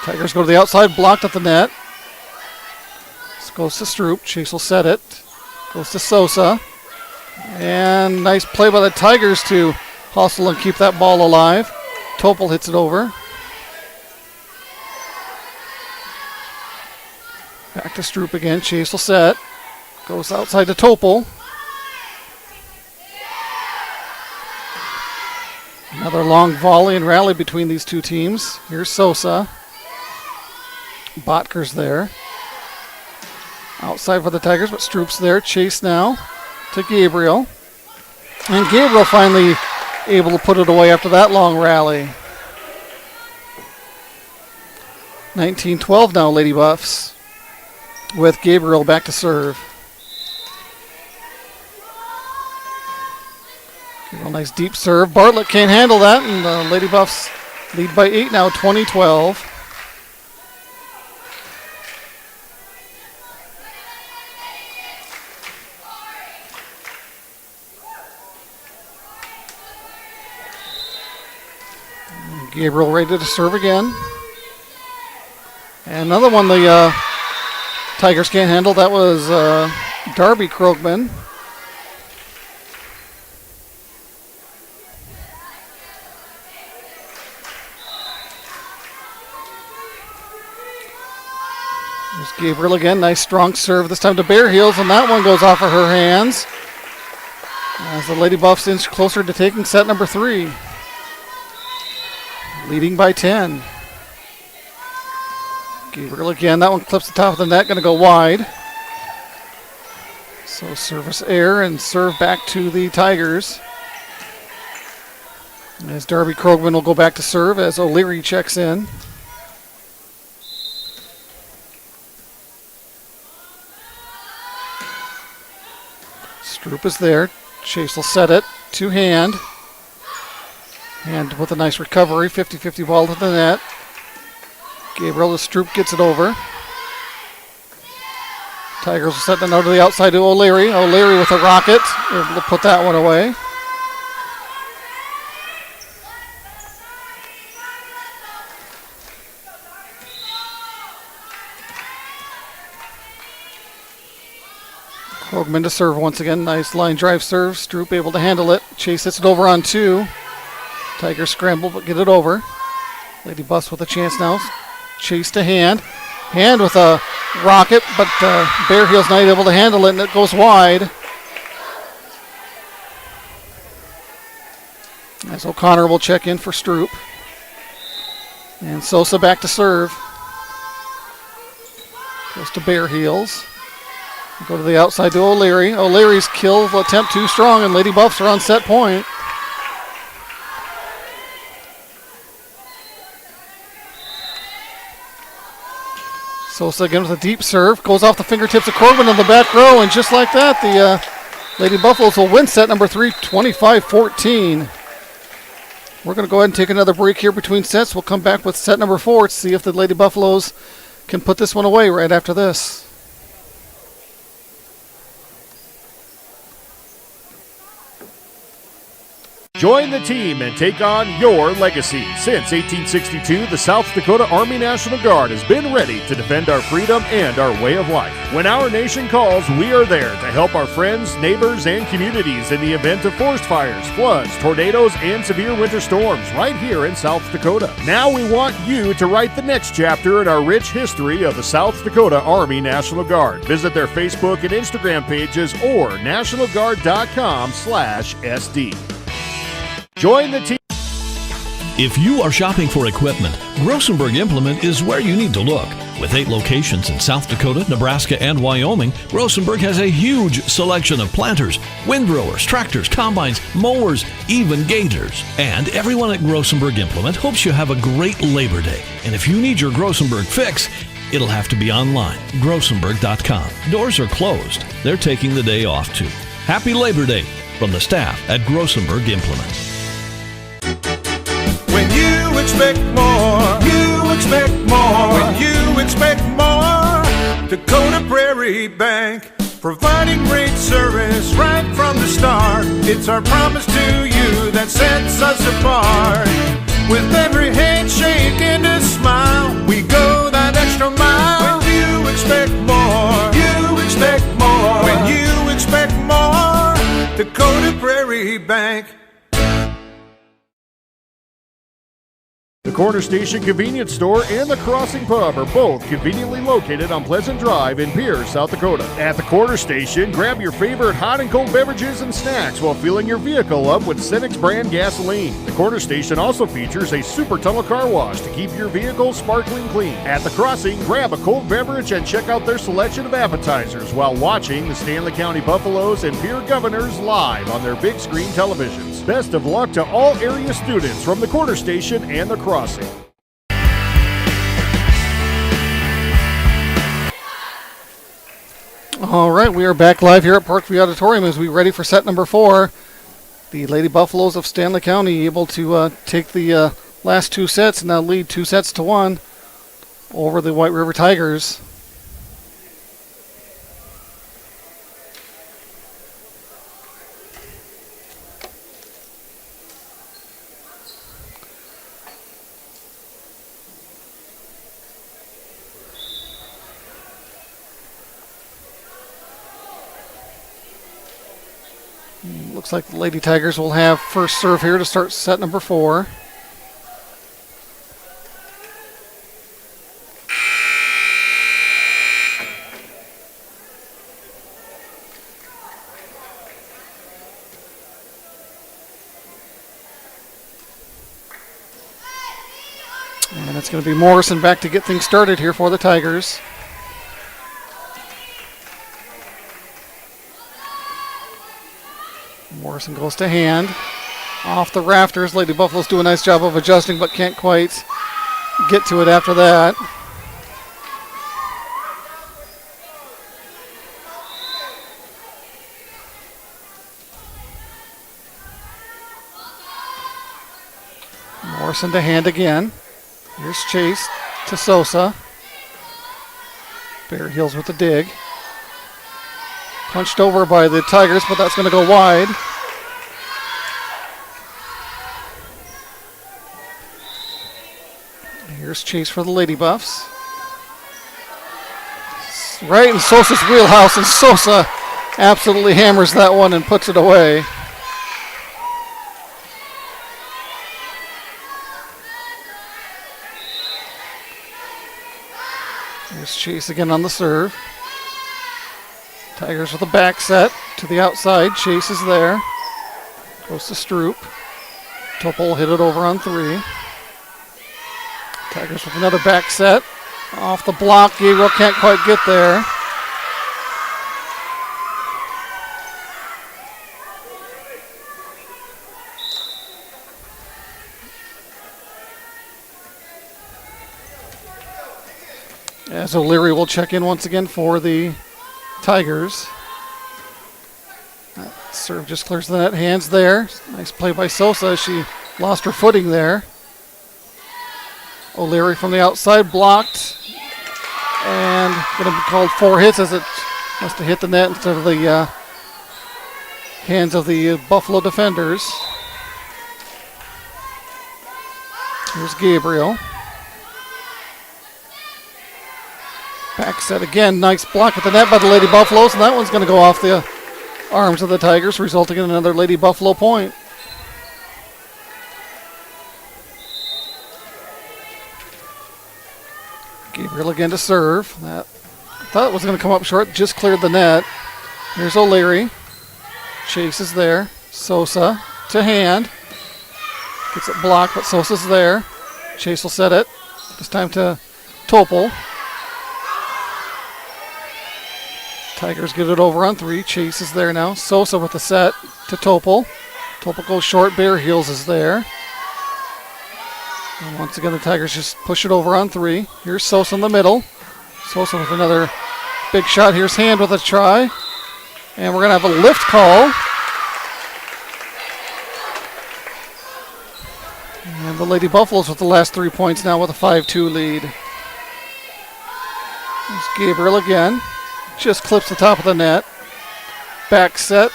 [SPEAKER 18] Tigers go to the outside, blocked at the net. This goes to Stroop. Chase will set it. Goes to Sosa. And nice play by the Tigers to hustle and keep that ball alive. Topol hits it over. Back to Stroop again. Chase will set. Goes outside to Topol. Another long volley and rally between these two teams. Here's Sosa. Botker's there. Outside for the Tigers, but Stroop's there. Chase now to Gabriel. And Gabriel finally able to put it away after that long rally. 19-12 now, Lady Buffs, with Gabriel back to serve. A nice deep serve. Bartlett can't handle that, and the Lady Buffs lead by 8 now, 20-12. Gabriel ready to serve again. And another one the Tigers can't handle. That was Darby Krogman. There's Gabriel again. Nice strong serve this time to Bare Heels, and that one goes off of her hands as the Lady Buffs inch closer to taking set number 3. Leading by 10. Gabriel again. That one clips the top of the net. Going to go wide. So service air and serve back to the Tigers. As Darby Krogman will go back to serve as O'Leary checks in. Stroop is there. Chase will set it. Two hand. And with a nice recovery, 50-50 ball to the net. Gabriel to Stroop gets it over. Tigers will set the note to the outside to O'Leary. O'Leary with a rocket, able to put that one away. Krogman to serve once again. Nice line drive serve. Stroop able to handle it. Chase hits it over on 2. Tigers scramble but get it over. Lady Buffs with a chance now. Chase to hand. Hand with a rocket, but Bare Heels not able to handle it, and it goes wide. As O'Connor will check in for Stroop. And Sosa back to serve. Goes to Bare Heels. Go to the outside to O'Leary. O'Leary's kill attempt too strong, and Lady Buffs are on set point. Sosa again with a deep serve. Goes off the fingertips of Corbin in the back row, and just like that, the Lady Buffaloes will win set number 3, 25-14. We're going to go ahead and take another break here between sets. We'll come back with set number 4 to see if the Lady Buffaloes can put this one away right after this.
[SPEAKER 16] Join the team and take on your legacy. Since 1862, the South Dakota Army National Guard has been ready to defend our freedom and our way of life. When our nation calls, we are there to help our friends, neighbors, and communities in the event of forest fires, floods, tornadoes, and severe winter storms right here in South Dakota. Now we want you to write the next chapter in our rich history of the South Dakota Army National Guard. Visit their Facebook and Instagram pages or nationalguard.com/SD. Join the team.
[SPEAKER 17] If you are shopping for equipment, Grossenberg Implement is where you need to look. With 8 locations in South Dakota, Nebraska, and Wyoming, Grossenberg has a huge selection of planters, windrowers, tractors, combines, mowers, even gators. And everyone at Grossenberg Implement hopes you have a great Labor Day. And if you need your Grossenberg fix, it'll have to be online, grossenberg.com. Doors are closed. They're taking the day off too. Happy Labor Day from the staff at Grossenberg Implement.
[SPEAKER 13] When you expect more, you expect more. When you expect more, Dakota Prairie Bank, providing great service right from the start. It's our promise to you that sets us apart. With every handshake and a smile, we go that extra mile. When you expect more, you expect more. When you expect more, Dakota Prairie Bank.
[SPEAKER 16] The Corner Station Convenience Store and the Crossing Pub are both conveniently located on Pleasant Drive in Pierce, South Dakota. At the Corner Station, grab your favorite hot and cold beverages and snacks while filling your vehicle up with Cenex brand gasoline. The Corner Station also features a super tunnel car wash to keep your vehicle sparkling clean. At the Crossing, grab a cold beverage and check out their selection of appetizers while watching the Stanley County Buffaloes and Pierre Governors live on their big screen televisions. Best of luck to all area students from the Corner Station and the Crossing.
[SPEAKER 18] All right, we are back live here at Parkview Auditorium as we ready for set number 4. The Lady Buffaloes of Stanley County able to take the last 2 sets and now lead 2-1 over the White River Tigers. Looks like the Lady Tigers will have first serve here to start set number 4. And it's going to be Morrison back to get things started here for the Tigers. Morrison goes to hand. Off the rafters. Lady Buffaloes do a nice job of adjusting, but can't quite get to it after that. Morrison to hand again. Here's Chase to Sosa. Bear Heels with the dig. Punched over by the Tigers, but that's going to go wide. Here's Chase for the Lady Buffs. Right in Sosa's wheelhouse, and Sosa absolutely hammers that one and puts it away. Here's Chase again on the serve. Tigers with a back set to the outside. Chase is there. Goes to Stroop. Topol hit it over on 3. Tigers with another back set. Off the block. Gabriel can't quite get there. As O'Leary will check in once again for the Tigers. That serve just clears the net. Hands there. Nice play by Sosa. She lost her footing there. O'Leary from the outside, blocked. And going to be called 4 hits as it must have hit the net instead of the hands of the Buffalo defenders. Here's Gabriel. Back set again. Nice block at the net by the Lady Buffaloes, and that one's going to go off the arms of the Tigers, resulting in another Lady Buffalo point. Gabriel again to serve. That thought it was going to come up short, just cleared the net. Here's O'Leary. Chase is there. Sosa to hand. Gets it blocked, but Sosa's there. Chase will set it. This time to Topol. Tigers get it over on 3. Chase is there now. Sosa with the set to Topol. Topol goes short. Bear Heels is there. And once again, the Tigers just push it over on 3. Here's Sosa in the middle. Sosa with another big shot. Here's Hand with a try. And we're going to have a lift call. And the Lady Buffaloes with the last 3 points now with a 5-2 lead. There's Gabriel again. Just clips the top of the net. Back set.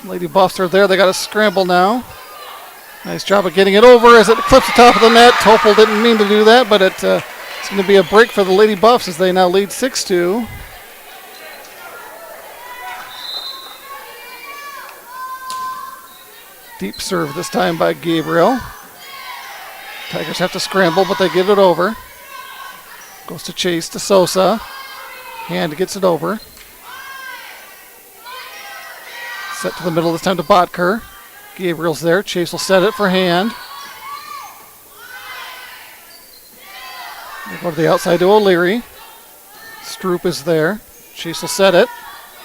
[SPEAKER 18] Lady Buffs are there. They got to scramble now. Nice job of getting it over as it clips the top of the net. Topol didn't mean to do that, but it's going to be a break for the Lady Buffs as they now lead 6-2. Deep serve this time by Gabriel. Tigers have to scramble, but they get it over. Goes to Chase to Sosa. Hand gets it over. Set to the middle this time to Botker. Gabriel's there. Chase will set it for Hand. They go to the outside to O'Leary. Stroop is there. Chase will set it.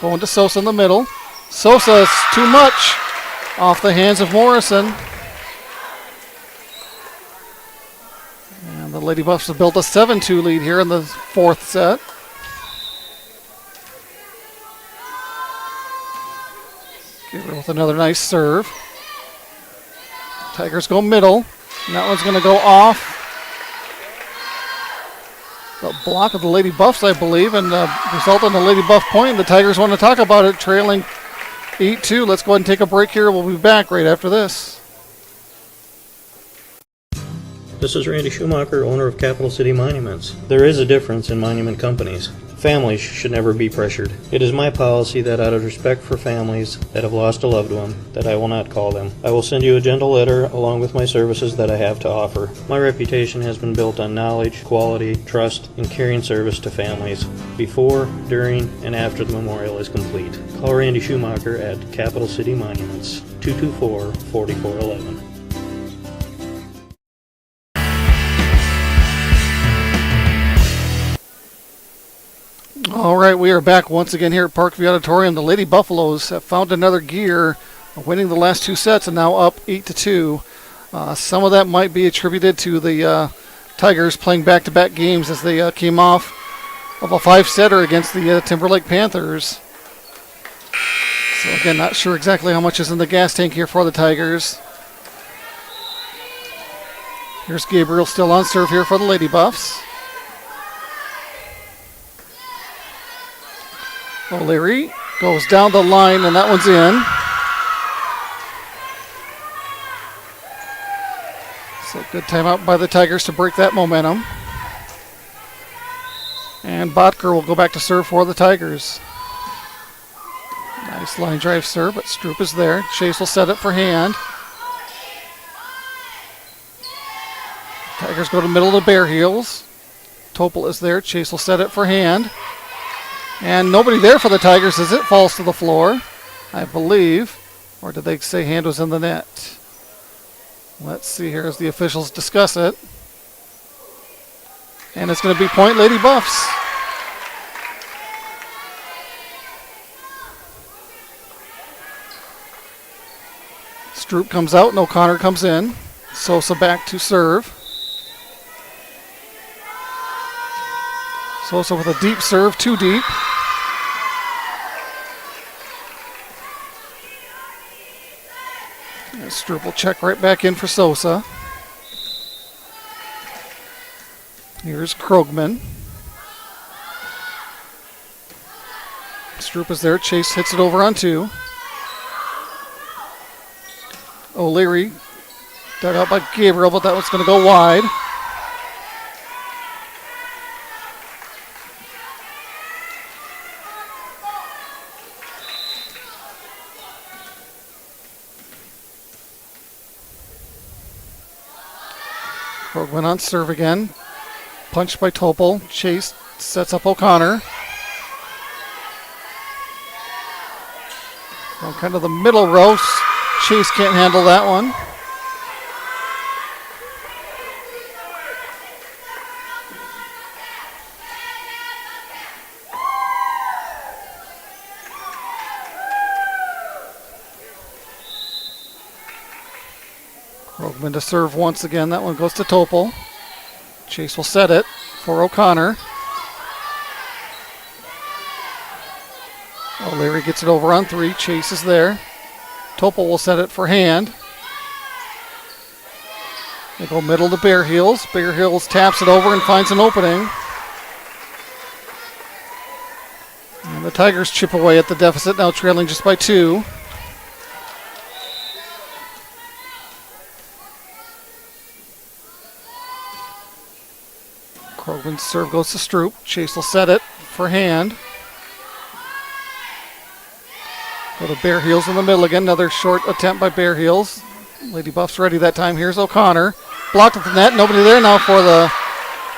[SPEAKER 18] Going to Sosa in the middle. Sosa is too much. Off the hands of Morrison. And the Lady Buffs have built a 7-2 lead here in the 4th set. Gabriel with another nice serve. Tigers go middle. And that one's going to go off. The block of the Lady Buffs, I believe, and result in the Lady Buff point. The Tigers want to talk about it, trailing 8-2. Let's go ahead and take a break here. We'll be back right after this.
[SPEAKER 19] This is Randy Schumacher, owner of Capital City Monuments. There is a difference in monument companies. Families should never be pressured. It is my policy that out of respect for families that have lost a loved one, that I will not call them. I will send you a gentle letter along with my services that I have to offer. My reputation has been built on knowledge, quality, trust, and caring service to families before, during, and after the memorial is complete. Call Randy Schumacher at Capital City Monuments, 224-4411.
[SPEAKER 18] All right, we are back once again here at Parkview Auditorium. The Lady Buffaloes have found another gear, winning the last 2 sets and now up 8-2. Some of that might be attributed to the Tigers playing back-to-back games as they came off of a 5-setter against the Timberlake Panthers. So again, not sure exactly how much is in the gas tank here for the Tigers. Here's Gabriel still on serve here for the Lady Buffs. O'Leary goes down the line, and that one's in. So good timeout by the Tigers to break that momentum. And Botker will go back to serve for the Tigers. Nice line drive serve, but Stroop is there. Chase will set it for Hand. Tigers go to middle to Bear Heels. Topol is there. Chase will set it for Hand. And nobody there for the Tigers as it falls to the floor, I believe. Or did they say Hand was in the net? Let's see here as the officials discuss it. And it's going to be point Lady Buffs. Stroop comes out and O'Connor comes in. Sosa back to serve. Sosa with a deep serve, too deep. And Stroop will check right back in for Sosa. Here's Krogman. Stroop is there. Chase hits it over on 2. O'Leary dug out by Gabriel, but that one's going to go wide. Krogman on serve again. Punched by Topol. Chase sets up O'Connor. From kind of the middle row. Chase can't handle that one. Krogman to serve once again. That one goes to Topol. Chase will set it for O'Connor. O'Leary gets it over on 3. Chase is there. Topol will set it for Hand. They go middle to Bear Heels. Bear Heels taps it over and finds an opening. And the Tigers chip away at the deficit, now trailing just by 2. Krogman's serve goes to Stroop. Chase will set it for Hand. Go to Bear Heels in the middle again. Another short attempt by Bear Heels. Lady Buff's ready that time. Here's O'Connor. Blocked at the net. Nobody there now for the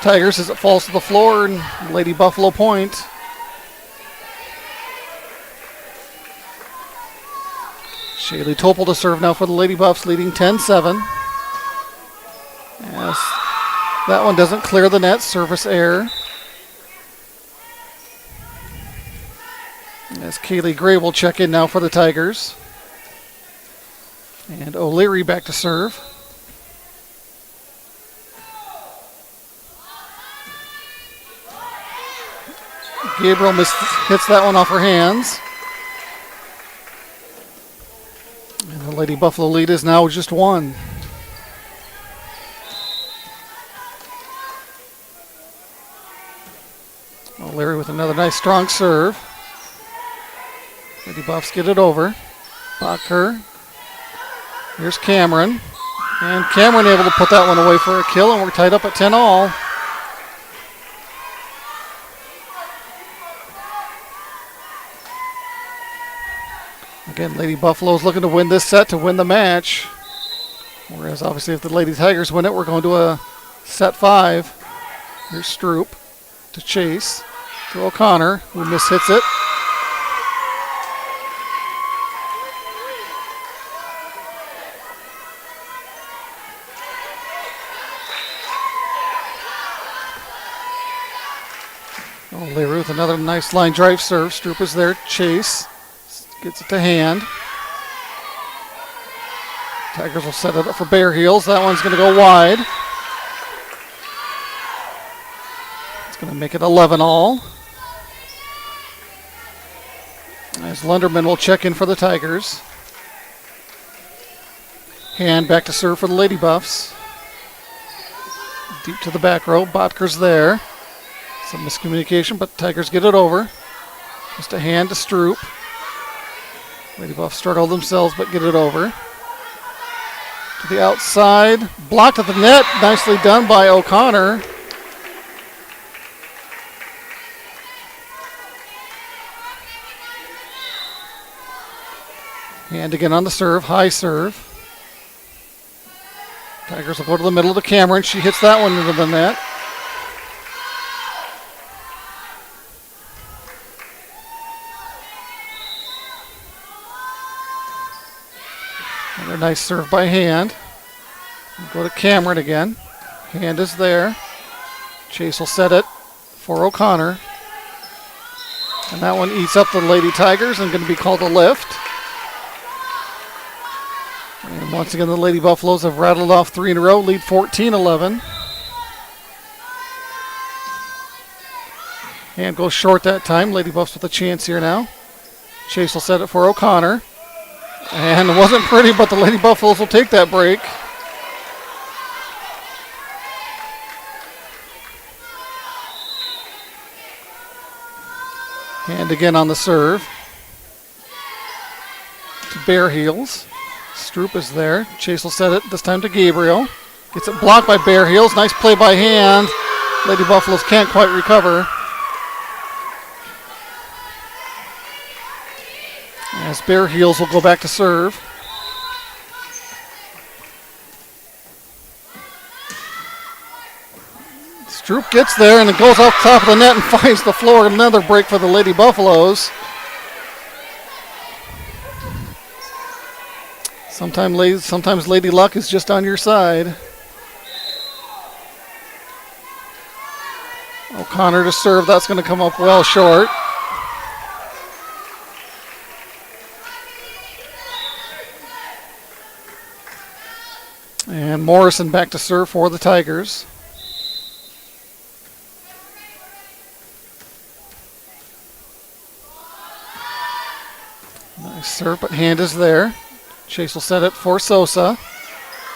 [SPEAKER 18] Tigers as it falls to the floor, and Lady Buffalo point. Shaylee Topol to serve now for the Lady Buffs, leading 10-7. Yes, that one doesn't clear the net. Service error. As Kaylee Gray will check in now for the Tigers. And O'Leary back to serve. Gabriel hits that one off her hands. And the Lady Buffalo lead is now just 1. O'Leary with another nice strong serve. Lady Buffs get it over. Bacher. Here's Cameron. And Cameron able to put that one away for a kill, and we're tied up at 10-all. Again, Lady Buffalo's looking to win this set to win the match. Whereas obviously if the Lady Tigers win it, we're going to a set 5. Here's Stroop to Chase. To O'Connor, who mishits it. O'Leary with another nice line drive serve. Stroop is there. Chase gets it to Hand. Tigers will set it up for Bear Heels. That one's going to go wide. It's going to make it 11-all. As Lunderman will check in for the Tigers. Hand back to serve for the Lady Buffs. Deep to the back row. Botker's there. Some miscommunication, but Tigers get it over. Just a Hand to Stroop. Lady Buffs struggle themselves, but get it over. To the outside. Blocked at the net. Nicely done by O'Connor. Hand again on the serve. High serve. Tigers will go to the middle to Cameron. She hits that one into the net. Another nice serve by Hand. We'll go to Cameron again. Hand is there. Chase will set it for O'Connor. And that one eats up the Lady Tigers and going to be called a lift. And once again, the Lady Buffaloes have rattled off 3 in a row, lead 14-11. Hand goes short that time. Lady Buffs with a chance here now. Chase will set it for O'Connor. And it wasn't pretty, but the Lady Buffaloes will take that break. Hand again on the serve. To Bear Heels. Stroop is there. Chase will set it, this time to Gabriel. Gets it blocked by Bear Heels. Nice play by Hand. Lady Buffaloes can't quite recover. As Bear Heels will go back to serve. Stroop gets there and it goes off top of the net and finds the floor. Another break for the Lady Buffaloes. Sometimes Lady Luck is just on your side. O'Connor to serve. That's going to come up well short. And Morrison back to serve for the Tigers. Nice serve, but hand is there. Chase will set it for Sosa.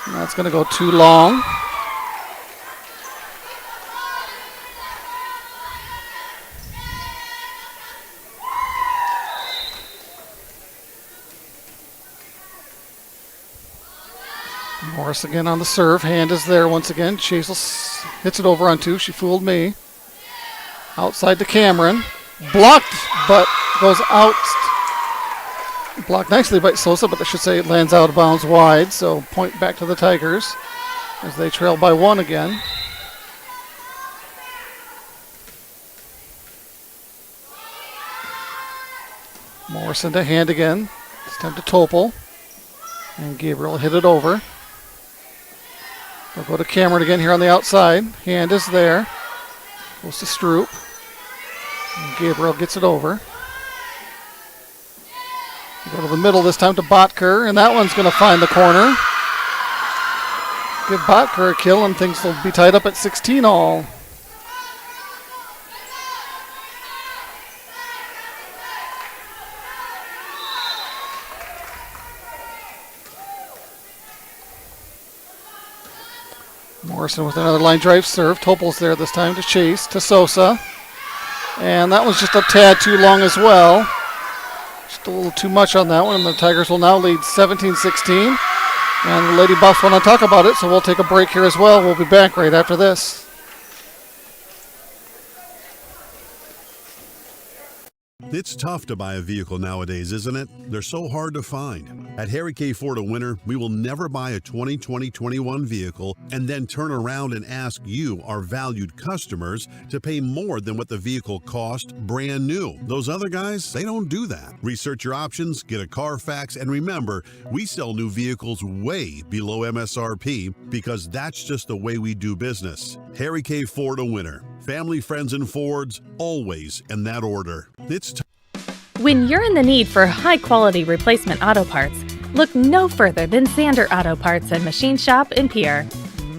[SPEAKER 18] And that's going to go too long. Morris again on the serve. Hand is there once again. Chase hits it over on two. She fooled me. Outside to Cameron. Blocked, but goes out. Blocked nicely by Sosa, but I should say it lands out of bounds wide. So point back to the Tigers as they trail by one again. Morrison to hand again. It's time to Topol. And Gabriel hit it over. They'll go to Cameron again here on the outside. Hand is there. Goes to Stroop. And Gabriel gets it over. Go to the middle this time to Botker, and that one's going to find the corner. Give Botker a kill, and things will be tied up at 16 all. Morrison with another line drive serve. Topol's there this time to Chase, to Sosa. And that was just a tad too long as well. Just a little too much on that one. And the Tigers will now lead 17-16. And the Lady Buffs want to talk about it, so we'll take a break here as well. We'll be back right after this.
[SPEAKER 4] It's tough to buy a vehicle nowadays, isn't it? They're so hard to find. At Harry K. Ford of Winter, we will never buy a 2020-21 vehicle and then turn around and ask you, our valued customers, to pay more than what the vehicle cost brand new. Those other guys, they don't do that. Research your options, get a Carfax, and remember, we sell new vehicles way below MSRP because that's just the way we do business. Harry K. Ford of Winter. Family, friends, and Fords, always in that order.
[SPEAKER 5] When you're in the need for high-quality replacement auto parts, look no further than Zander Auto Parts and Machine Shop in Pierre.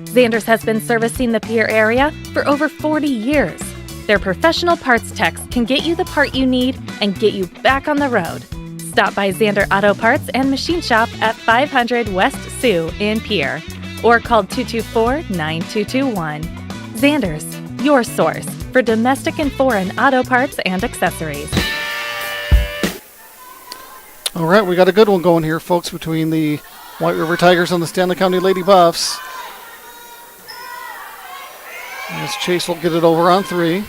[SPEAKER 5] Zander's has been servicing the Pierre area for over 40 years. Their professional parts techs can get you the part you need and get you back on the road. Stop by Zander Auto Parts and Machine Shop at 500 West Sioux in Pierre or call 224-9221. Zander's, your source for domestic and foreign auto parts and accessories.
[SPEAKER 18] All right, we got a good one going here, folks, between the White River Tigers and the Stanley County Lady Buffs. As Chase will get it over on three.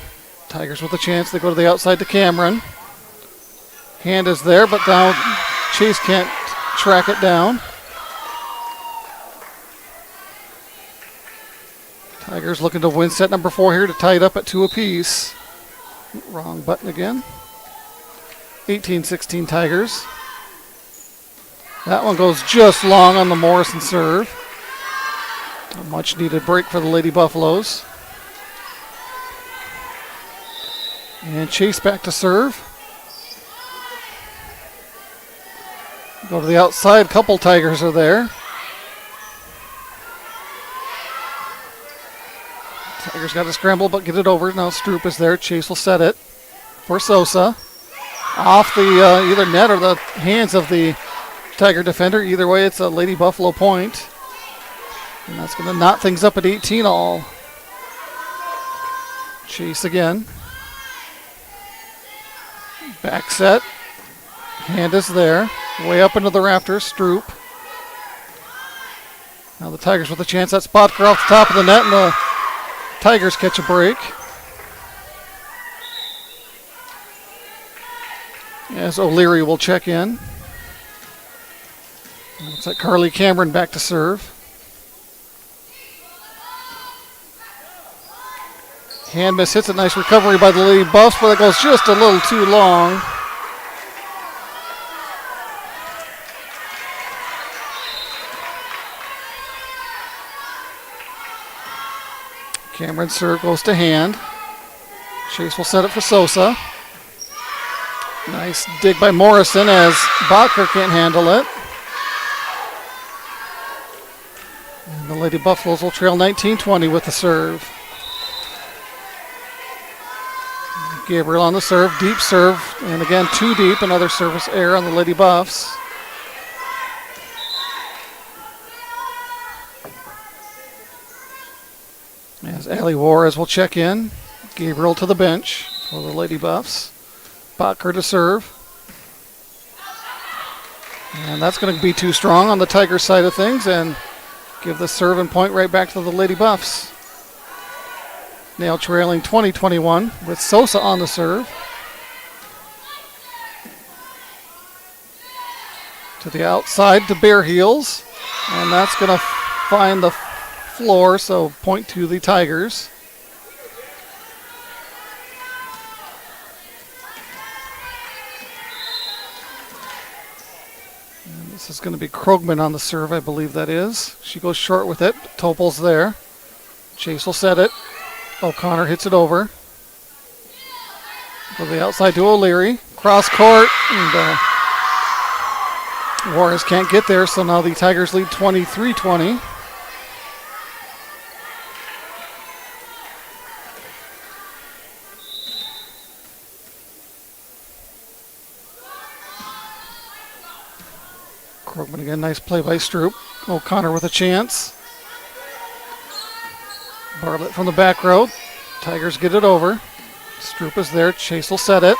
[SPEAKER 18] Tigers with a chance. They go to the outside to Cameron. Hand is there, but now Chase can't track it down. Tigers looking to win set number 4 here to tie it up at 2 apiece. Wrong button again. 18-16 Tigers. That one goes just long on the Morrison serve. A much needed break for the Lady Buffaloes. And Chase back to serve. Go to the outside. Couple Tigers are there. Tigers got to scramble but get it over. Now Stroop is there. Chase will set it for Sosa. Off the either net or the hands of the Tiger defender. Either way, it's a Lady Buffalo point. And that's going to knot things up at 18 all. Chase again. Back set. Hand is there. Way up into the rafters. Stroop. Now the Tigers with a chance. That Spotker off the top of the net, and the Tigers catch a break. As O'Leary will check in. Looks like Carly Cameron back to serve. Hand miss hits a nice recovery by the Lady Buffs, but it goes just a little too long. Cameron's serve goes to hand. Chase will set it for Sosa. Nice dig by Morrison as Botker can't handle it. And the Lady Buffaloes will trail 19-20 with the serve. Gabriel on the serve, deep serve, and again too deep, another service error on the Lady Buffs. As Allie Juarez will check in, Gabriel to the bench for the Lady Buffs. Bacher to serve. And that's going to be too strong on the Tigers side of things and give the serve and point right back to the Lady Buffs. Now trailing 20-21 with Sosa on the serve. To the outside to Bare Heels. And that's going to find the floor, so point to the Tigers. And this is going to be Krogman on the serve, I believe that is. She goes short with it. Topol's there. Chase will set it. O'Connor hits it over. Go to the outside to O'Leary. Cross court. And Juarez can't get there, so now the Tigers lead 23-20. Krogman again, nice play by Stroop. O'Connor with a chance. Bartlett from the back row. Tigers get it over. Stroop is there. Chase will set it.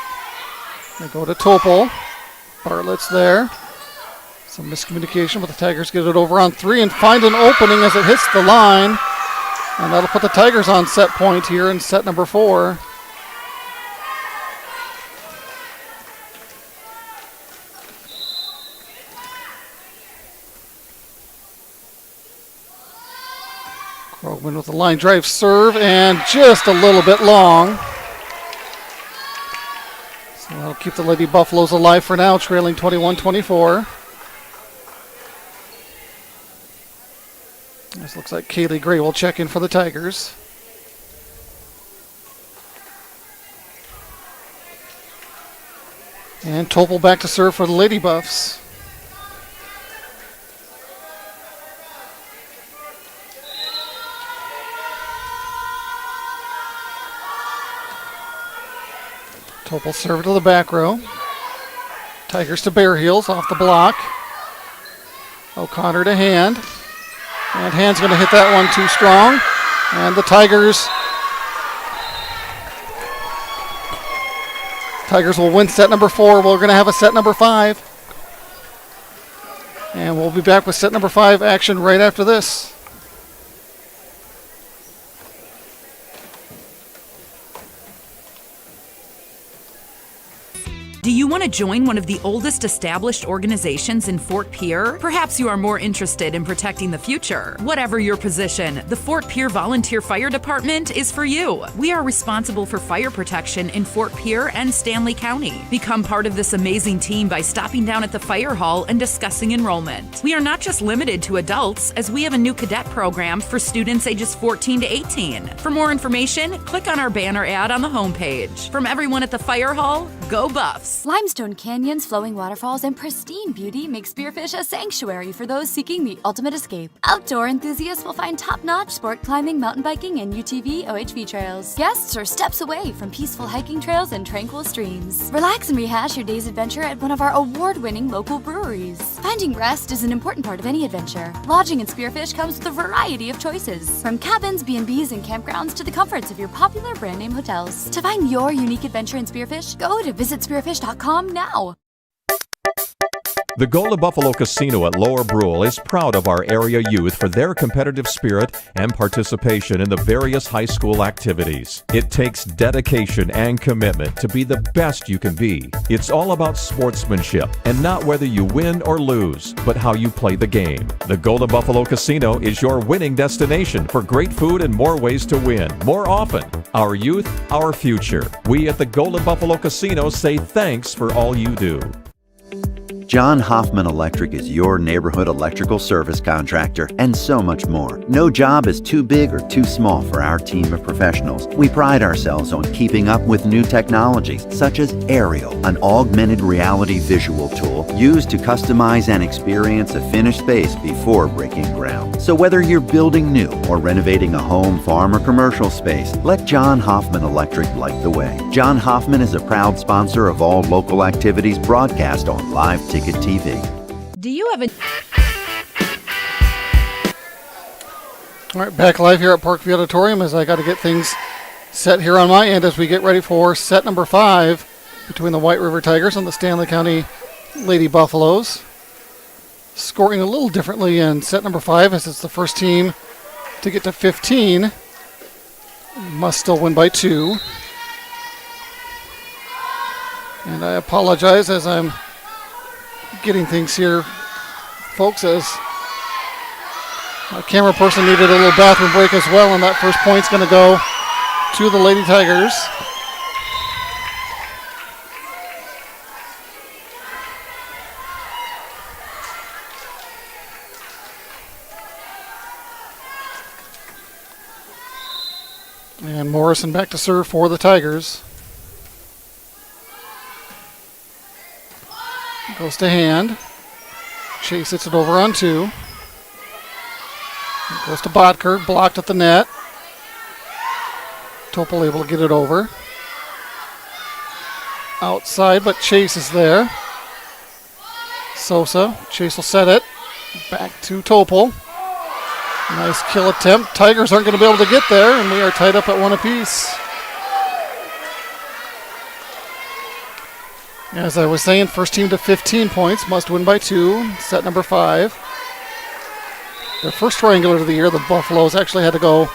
[SPEAKER 18] They go to Topol. Bartlett's there. Some miscommunication, but the Tigers get it over on three and find an opening as it hits the line. And that'll put the Tigers on set point here in set number 4. Krogman with the line drive serve and just a little bit long. So that'll keep the Lady Buffaloes alive for now, trailing 21-24. This looks like Kaylee Gray will check in for the Tigers. And Topol back to serve for the Lady Buffs. Topol serve to the back row. Tigers to Bare Heels off the block. O'Connor to Hand. And Hand's going to hit that one too strong. And the Tigers will win set number 4. We're going to have a set number 5. And we'll be back with set number 5 action right after this.
[SPEAKER 6] Do you want to join one of the oldest established organizations in Fort Pierre? Perhaps you are more interested in protecting the future. Whatever your position, the Fort Pierre Volunteer Fire Department is for you. We are responsible for fire protection in Fort Pierre and Stanley County. Become part of this amazing team by stopping down at the fire hall and discussing enrollment. We are not just limited to adults, as we have a new cadet program for students ages 14 to 18. For more information, click on our banner ad on the homepage. From everyone at the fire hall, go Buffs!
[SPEAKER 7] Limestone canyons, flowing waterfalls, and pristine beauty make Spearfish a sanctuary for those seeking the ultimate escape. Outdoor enthusiasts will find top-notch sport climbing, mountain biking, and UTV OHV trails. Guests are steps away from peaceful hiking trails and tranquil streams. Relax and rehash your day's adventure at one of our award-winning local breweries. Finding rest is an important part of any adventure. Lodging in Spearfish comes with a variety of choices, from cabins, B&Bs, and campgrounds to the comforts of your popular brand-name hotels. To find your unique adventure in Spearfish, go to visitspearfish.com now.
[SPEAKER 8] The Golden Buffalo Casino at Lower Brule is proud of our area youth for their competitive spirit and participation in the various high school activities. It takes dedication and commitment to be the best you can be. It's all about sportsmanship and not whether you win or lose, but how you play the game. The Golden Buffalo Casino is your winning destination for great food and more ways to win more often. Our youth, our future. We at the Golden Buffalo Casino say thanks for all you do.
[SPEAKER 9] John Hoffman Electric is your neighborhood electrical service contractor, and so much more. No job is too big or too small for our team of professionals. We pride ourselves on keeping up with new technologies, such as Aerial, an augmented reality visual tool used to customize and experience a finished space before breaking ground. So whether you're building new or renovating a home, farm, or commercial space, let John Hoffman Electric light the way. John Hoffman is a proud sponsor of all local activities broadcast on Live Ticket TV.
[SPEAKER 20] Do you have a...
[SPEAKER 18] All right, back live here at Parkview Auditorium as I got to get things set here on my end as we get ready for set number 5 between the White River Tigers and the Stanley County Lady Buffaloes. Scoring a little differently in set number 5 as it's the first team to get to 15. Must still win by 2. And I apologize as I'm getting things here, folks, as my camera person needed a little bathroom break as well, and that first point's going to go to the Lady Tigers. And Morrison back to serve for the Tigers. Goes to hand. Chase hits it over on 2. Goes to Bodker, blocked at the net. Topol able to get it over. Outside, but Chase is there. Sosa, Chase will set it. Back to Topol. Nice kill attempt. Tigers aren't going to be able to get there, and we are tied up at 1 apiece. As I was saying, first team to 15 points, must win by 2. Set number 5. Their first triangular of the year, the Buffaloes actually had to go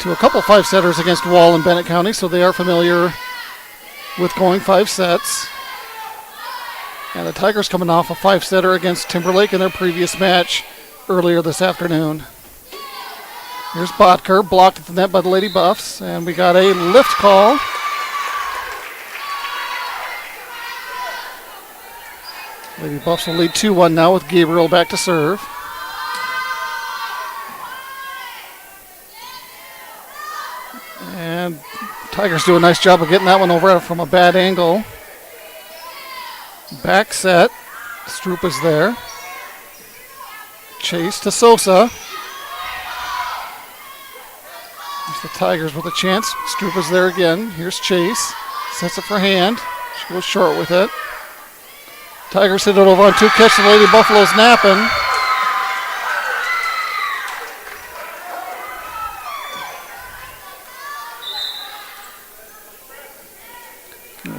[SPEAKER 18] to a couple 5-setters against Wall and Bennett County, so they are familiar with going 5 sets. And the Tigers coming off a 5-setter against Timberlake in their previous match earlier this afternoon. Here's Bodker, blocked at the net by the Lady Buffs, and we got a lift call. Lady Buffs will lead 2-1 now with Gabriel back to serve. And Tigers do a nice job of getting that one over from a bad angle. Back set. Stroop is there. Chase to Sosa. There's the Tigers with a chance. Stroop is there again. Here's Chase. Sets it for hand. She goes short with it. Tigers hit it over on 2. Catch the Lady Buffaloes napping.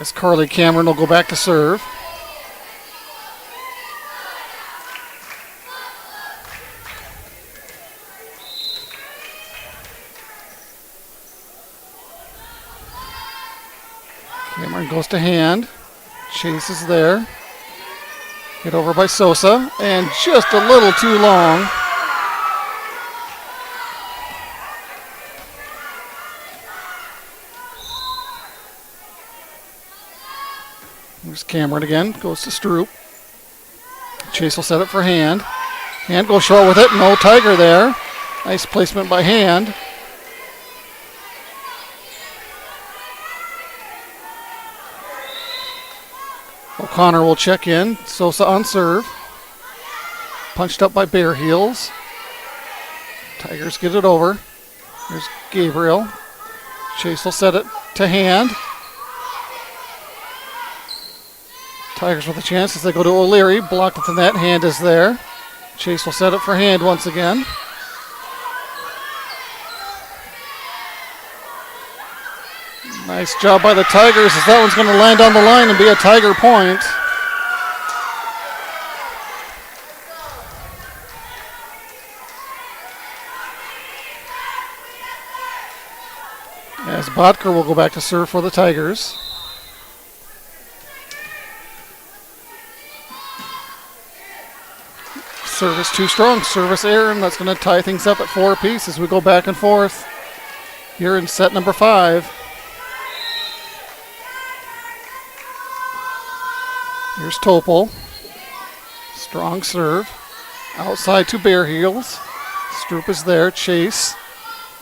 [SPEAKER 18] As Carly Cameron will go back to serve. Cameron goes to hand. Chase is there. Hit over by Sosa, and just a little too long. There's Cameron again, goes to Stroop. Chase will set it for Hand. Hand goes short with it, no Tiger there. Nice placement by Hand. O'Connor will check in. Sosa on serve. Punched up by Bare Heels. Tigers get it over. There's Gabriel. Chase will set it to Hand. Tigers with a chance as they go to O'Leary. Blocked at the net. Hand is there. Chase will set it for Hand once again. Nice job by the Tigers as that one's going to land on the line and be a Tiger point. As Bodker will go back to serve for the Tigers. Service too strong. Service error, and that's going to tie things up at 4 apiece as we go back and forth here in set number 5. Here's Topol. Strong serve. Outside to Bare Heels. Stroop is there. Chase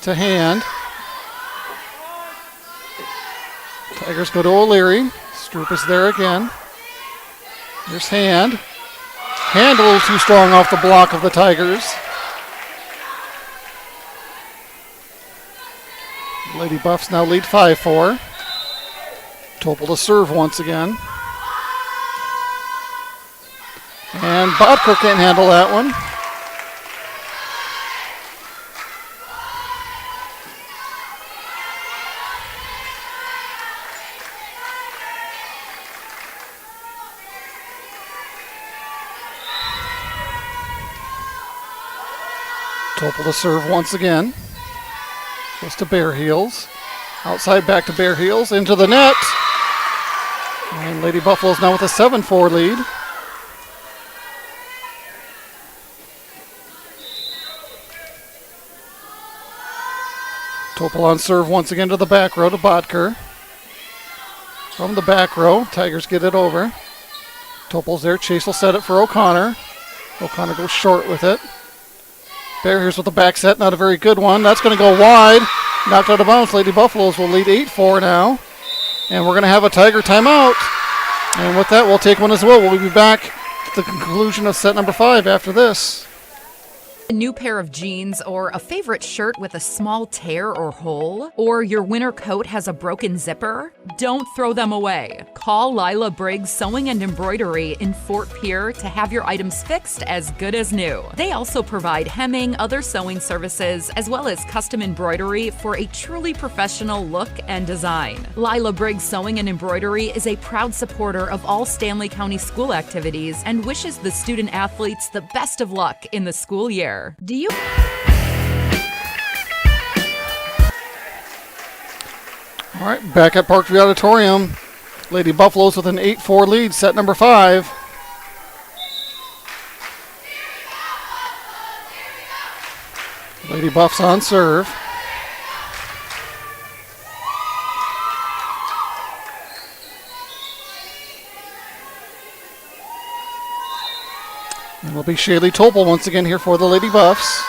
[SPEAKER 18] to Hand. Tigers go to O'Leary. Stroop is there again. Here's Hand. Hand a little too strong off the block of the Tigers. Lady Buffs now lead 5-4. Topol to serve once again. And Bodker can't handle that one. Topol to serve once again. Goes to Bare Heels. Outside back to Bare Heels. Into the net. And Lady Buffaloes now with a 7-4 lead. Topol on serve once again to the back row to Bodker. From the back row, Tigers get it over. Topol's there. Chase will set it for O'Connor. O'Connor goes short with it. Bare Heels with the back set, not a very good one. That's going to go wide. Knocked out of bounds. Lady Buffaloes will lead 8-4 now. And we're going to have a Tiger timeout. And with that, we'll take one as well. We'll be back at the conclusion of set number 5 after this.
[SPEAKER 6] A new pair of jeans, or a favorite shirt with a small tear or hole, or your winter coat has a broken zipper? Don't throw them away. Call Lila Briggs Sewing and Embroidery in Fort Pierre to have your items fixed as good as new. They also provide hemming, other sewing services, as well as custom embroidery for a truly professional look and design. Lila Briggs Sewing and Embroidery is a proud supporter of all Stanley County school activities and wishes the student athletes the best of luck in the school year. Do you?
[SPEAKER 18] All right, back at Parkview Auditorium. Lady Buffaloes with an 8-4 lead, set number 5. Lady Buffs on serve. And it'll be Shaylee Topol once again here for the Lady Buffs.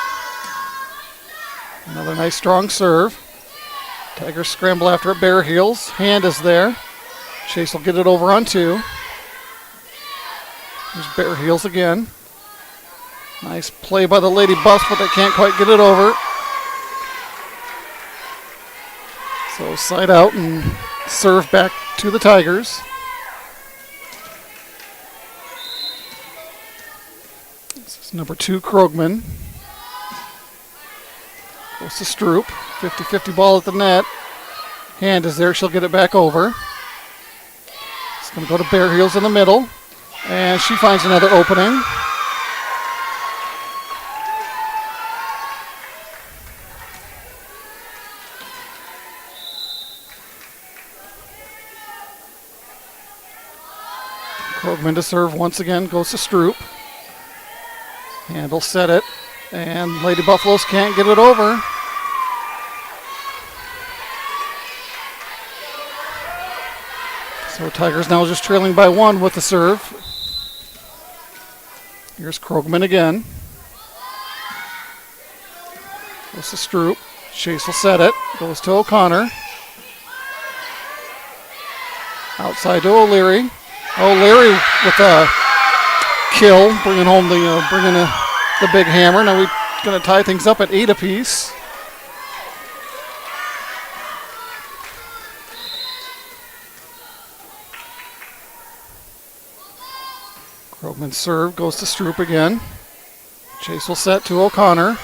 [SPEAKER 18] Another nice strong serve. Tigers scramble after it. Bare Heels. Hand is there. Chase will get it over on 2. There's Bare Heels again. Nice play by the Lady Buffs, but they can't quite get it over. So side out and serve back to the Tigers. Number 2, Krogman. Goes to Stroop. 50-50 ball at the net. Hand is there. She'll get it back over. It's going to go to Bare Heels in the middle. And she finds another opening. Krogman to serve once again. Goes to Stroop. Hand will set it, and Lady Buffaloes can't get it over. So Tigers now just trailing by 1 with the serve. Here's Krogman again. Goes to Stroop. Chase will set it. Goes to O'Connor. Outside to O'Leary. O'Leary with a kill, bringing home the big hammer. Now we're going to tie things up at 8 apiece. Krogman's serve goes to Stroop again. Chase will set to O'Connor.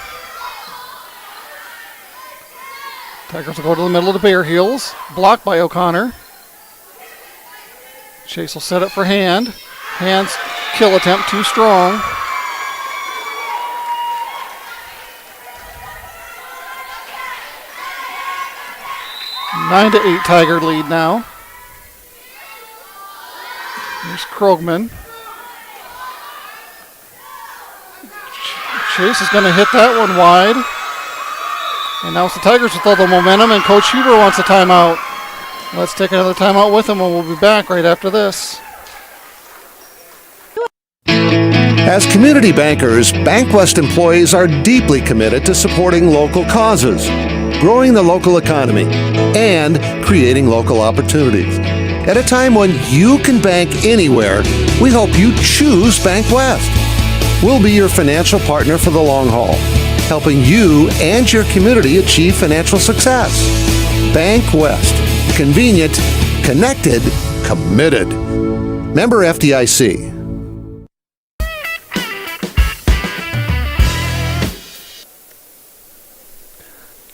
[SPEAKER 18] Tigers will go to the middle of the Bare Heels. Blocked by O'Connor. Chase will set it for Hand. Hand's kill attempt too strong. Nine to 8 Tiger lead now. Here's Krogman. Chase is going to hit that one wide. And now it's the Tigers with all the momentum, and Coach Huber wants a timeout. Let's take another timeout with him, and we'll be back right after this.
[SPEAKER 10] As community bankers, Bank West employees are deeply committed to supporting local causes, growing the local economy, and creating local opportunities. At a time when you can bank anywhere, we hope you choose Bank West. We'll be your financial partner for the long haul, helping you and your community achieve financial success. Bank West. Convenient, connected, committed. Member FDIC.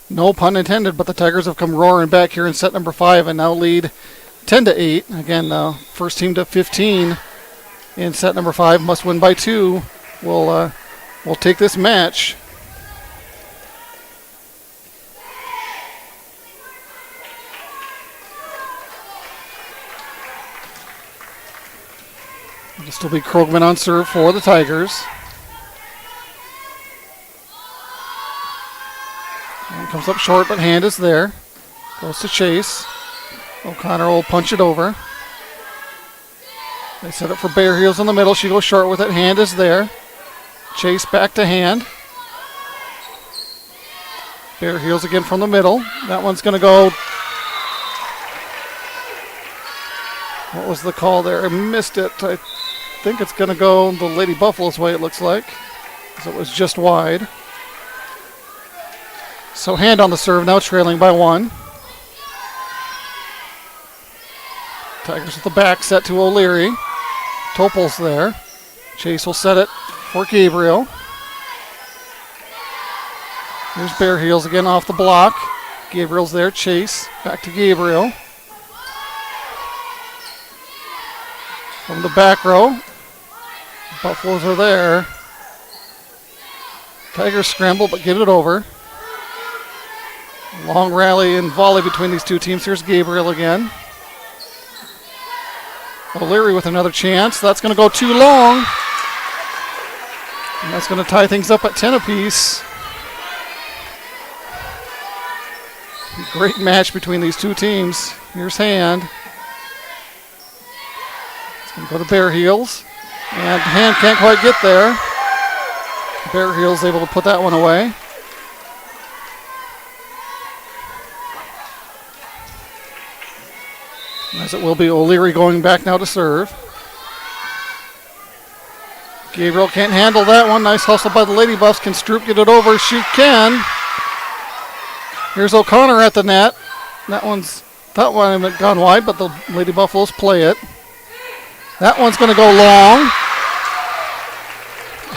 [SPEAKER 18] No pun intended, but the Tigers have come roaring back here in set number 5 and now lead 10-8. Again, first team to 15 in set number 5 must win by 2. We'll take this match. It'll still be Krogman on serve for the Tigers. And comes up short, but hand is there. Goes to Chase. O'Connor will punch it over. They set up for Bear Heels in the middle. She goes short with it. Hand is there. Chase back to hand. Bear Heels again from the middle. That one's going to go. What was the call there? I missed it. I think it's going to go the Lady Buffalo's way, it looks like. So it was just wide. So hand on the serve, now trailing by 1. Tigers with the back set to O'Leary. Topol's there. Chase will set it for Gabriel. Here's Bear Heels again off the block. Gabriel's there. Chase back to Gabriel. From the back row. Buffaloes are there. Tigers scramble but get it over. Long rally and volley between these two teams. Here's Gabriel again. O'Leary with another chance. That's going to go too long. And that's going to tie things up at 10 apiece. Great match between these two teams. Here's hand. It's going to go to Bear Heels. And hand can't quite get there. Bear Heels able to put that one away. As it will be O'Leary going back now to serve. Gabriel can't handle that one. Nice hustle by the Lady Buffs. Can Stroop get it over? She can. Here's O'Connor at the net. That one had gone wide, but the Lady Buffaloes play it. That one's going to go long.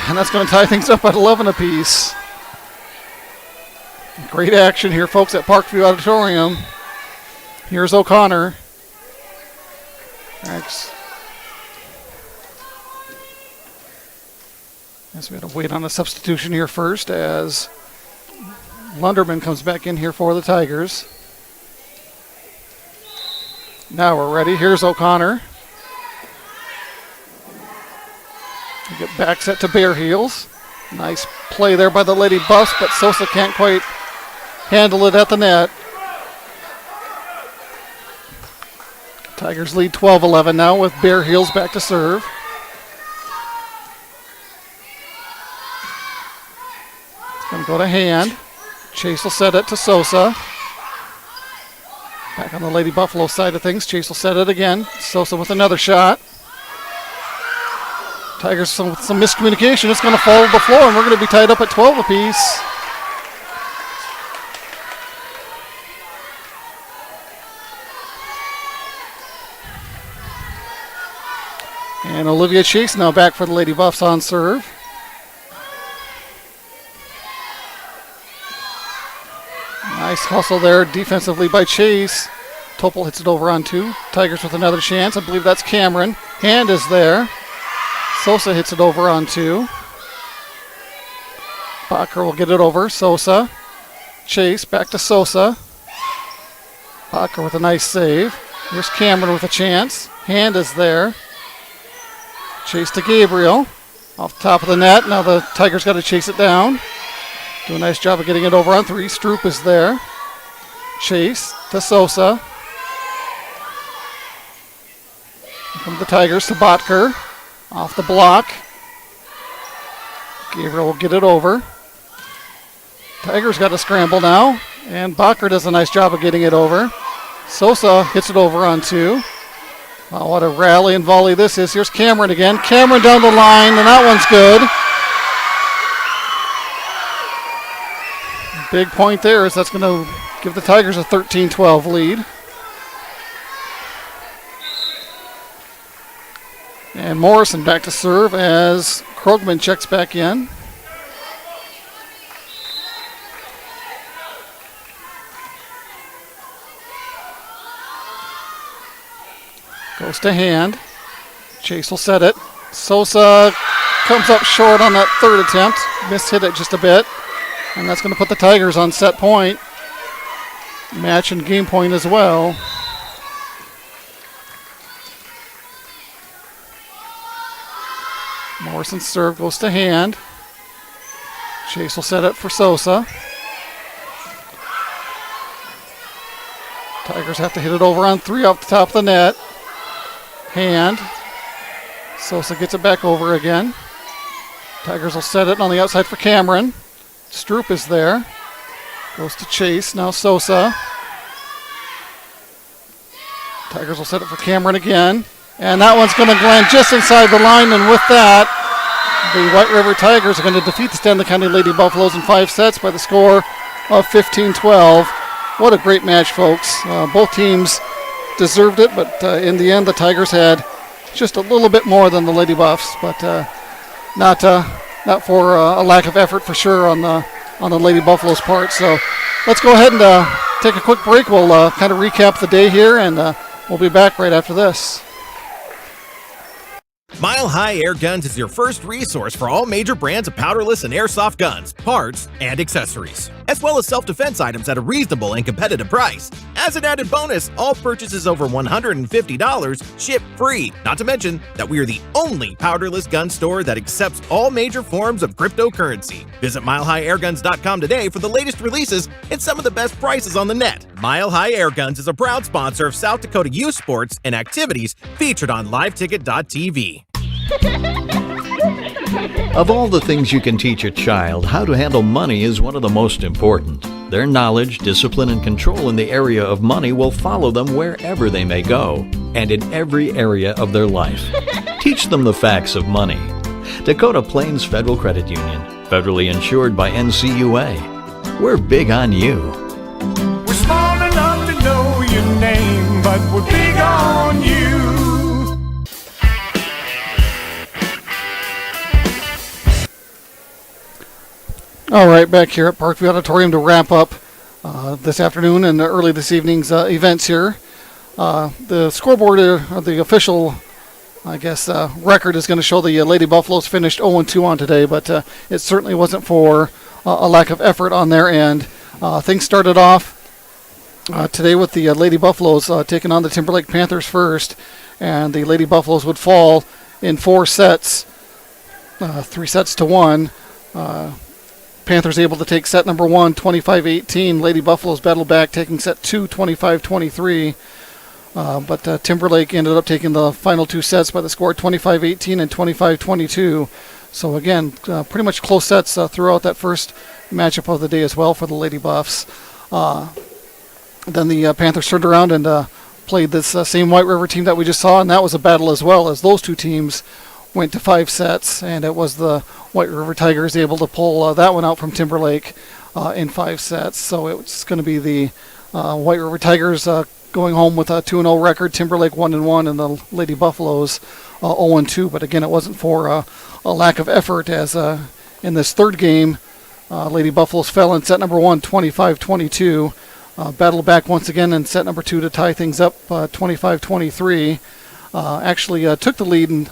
[SPEAKER 18] And that's going to tie things up at 11 apiece. Great action here, folks, at Parkview Auditorium. Here's O'Connor. Thanks. Guess we had to wait on a substitution here first as Lunderman comes back in here for the Tigers. Now we're ready. Here's O'Connor. We get back set to Bear Heels. Nice play there by the Lady Buffs, but Sosa can't quite handle it at the net. Tigers lead 12-11 now with Bear Heels back to serve. It's going to go to hand. Chase will set it to Sosa. Back on the Lady Buffalo side of things. Chase will set it again. Sosa with another shot. Tigers with some miscommunication. It's going to fall to the floor, and we're going to be tied up at 12 apiece. And Olivia Chase now back for the Lady Buffs on serve. Nice hustle there defensively by Chase. Topol hits it over on 2. Tigers with another chance. I believe that's Cameron. Hand is there. Sosa hits it over on 2. Bacher will get it over. Sosa. Chase back to Sosa. Bacher with a nice save. Here's Cameron with a chance. Hand is there. Chase to Gabriel. Off the top of the net. Now the Tigers got to chase it down. Do a nice job of getting it over on 3. Stroop is there. Chase to Sosa. From the Tigers to Botker. Off the block. Gabriel will get it over. Tigers got to scramble now, and Bacher does a nice job of getting it over. Sosa hits it over on 2. Oh, what a rally and volley this is. Here's Cameron again. Cameron down the line, and that one's good. Big point there, as that's going to give the Tigers a 13-12 lead. And Morrison back to serve as Krogman checks back in. Goes to Hand. Chase will set it. Sosa comes up short on that third attempt. Mishit it just a bit. And that's going to put the Tigers on set point. Match and game point as well. Morrison's serve goes to Hand. Chase will set it for Sosa. Tigers have to hit it over on 3 off the top of the net. Hand. Sosa gets it back over again. Tigers will set it on the outside for Cameron. Stroop is there. Goes to Chase. Now Sosa. Tigers will set it for Cameron again. And that one's going to land just inside the line. And with that, the White River Tigers are going to defeat the Stanley County Lady Buffaloes in 5 sets by the score of 15-12. What a great match, folks. Both teams deserved it, but in the end, the Tigers had just a little bit more than the Lady Buffs, but not for a lack of effort for sure on the Lady Buffaloes' part. So let's go ahead and take a quick break. We'll kind of recap the day here, and we'll be back right after this.
[SPEAKER 11] Mile High Air Guns is your first resource for all major brands of powderless and airsoft guns, parts, and accessories, as well as self-defense items at a reasonable and competitive price. As an added bonus, all purchases over $150 ship free. Not to mention that we are the only powderless gun store that accepts all major forms of cryptocurrency. Visit MileHighAirGuns.com today for the latest releases and some of the best prices on the net. Mile High Air Guns is a proud sponsor of South Dakota youth sports and activities featured on LiveTicket.tv.
[SPEAKER 12] Of all the things you can teach a child, how to handle money is one of the most important. Their knowledge, discipline, and control in the area of money will follow them wherever they may go, and in every area of their life. Teach them the facts of money. Dakota Plains Federal Credit Union, federally insured by NCUA. We're big on you.
[SPEAKER 13] We're small enough to know your name, but we're big on you.
[SPEAKER 18] All right, back here at Parkview Auditorium to wrap up this afternoon and early this evening's events here. The scoreboard, the official, record is going to show the Lady Buffaloes finished 0-2 on today, but it certainly wasn't for a lack of effort on their end. Things started off today with the Lady Buffaloes taking on the Timberlake Panthers first, and the Lady Buffaloes would fall in 4 sets, 3 sets to 1. Panthers able to take set number 1, 25-18. Lady Buffaloes battled back, taking set 2, 25-23. But Timberlake ended up taking the final 2 sets by the score 25-18 and 25-22. So again, pretty much close sets throughout that first matchup of the day as well for the Lady Buffs. Then the Panthers turned around and played this same White River team that we just saw, and that was a battle as well, as those two teams went to 5 sets, and it was the White River Tigers able to pull that one out from Timberlake in 5 sets. So it's going to be the White River Tigers going home with a 2-0 record, Timberlake 1-1, and the Lady Buffaloes 0-2. But again, it wasn't for a lack of effort, as in this third game, Lady Buffaloes fell in set number 1, 25-22. Battled back once again in set number 2 to tie things up 25-23. Actually took the lead in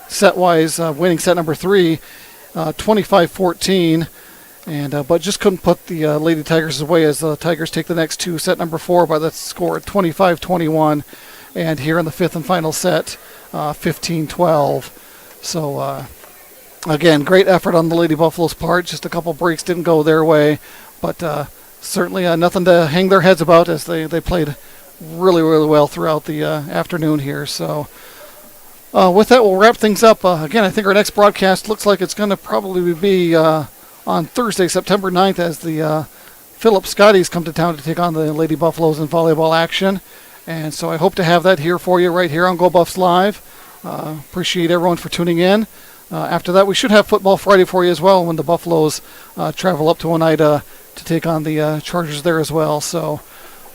[SPEAKER 18] set-wise, winning set number 3, 25-14, and but just couldn't put the Lady Tigers away, as the Tigers take the next 2, set number 4 by the score at 25-21, and here in the 5th and final set, 15-12. So again, great effort on the Lady Buffaloes' part. Just a couple breaks didn't go their way, but certainly nothing to hang their heads about, as they played really, really well throughout the afternoon here. So With that, we'll wrap things up. Again, I think our next broadcast looks like it's going to probably be on Thursday, September 9th, as the Phillips Scotties come to town to take on the Lady Buffaloes in volleyball action. And so I hope to have that here for you right here on Go Buffs Live. Appreciate everyone for tuning in. After that, we should have Football Friday for you as well when the Buffaloes travel up to Oneida to take on the Chargers there as well. So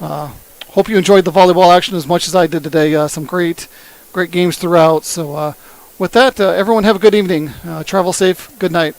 [SPEAKER 18] hope you enjoyed the volleyball action as much as I did today. Some great games throughout. So with that, everyone have a good evening. Travel safe. Good night.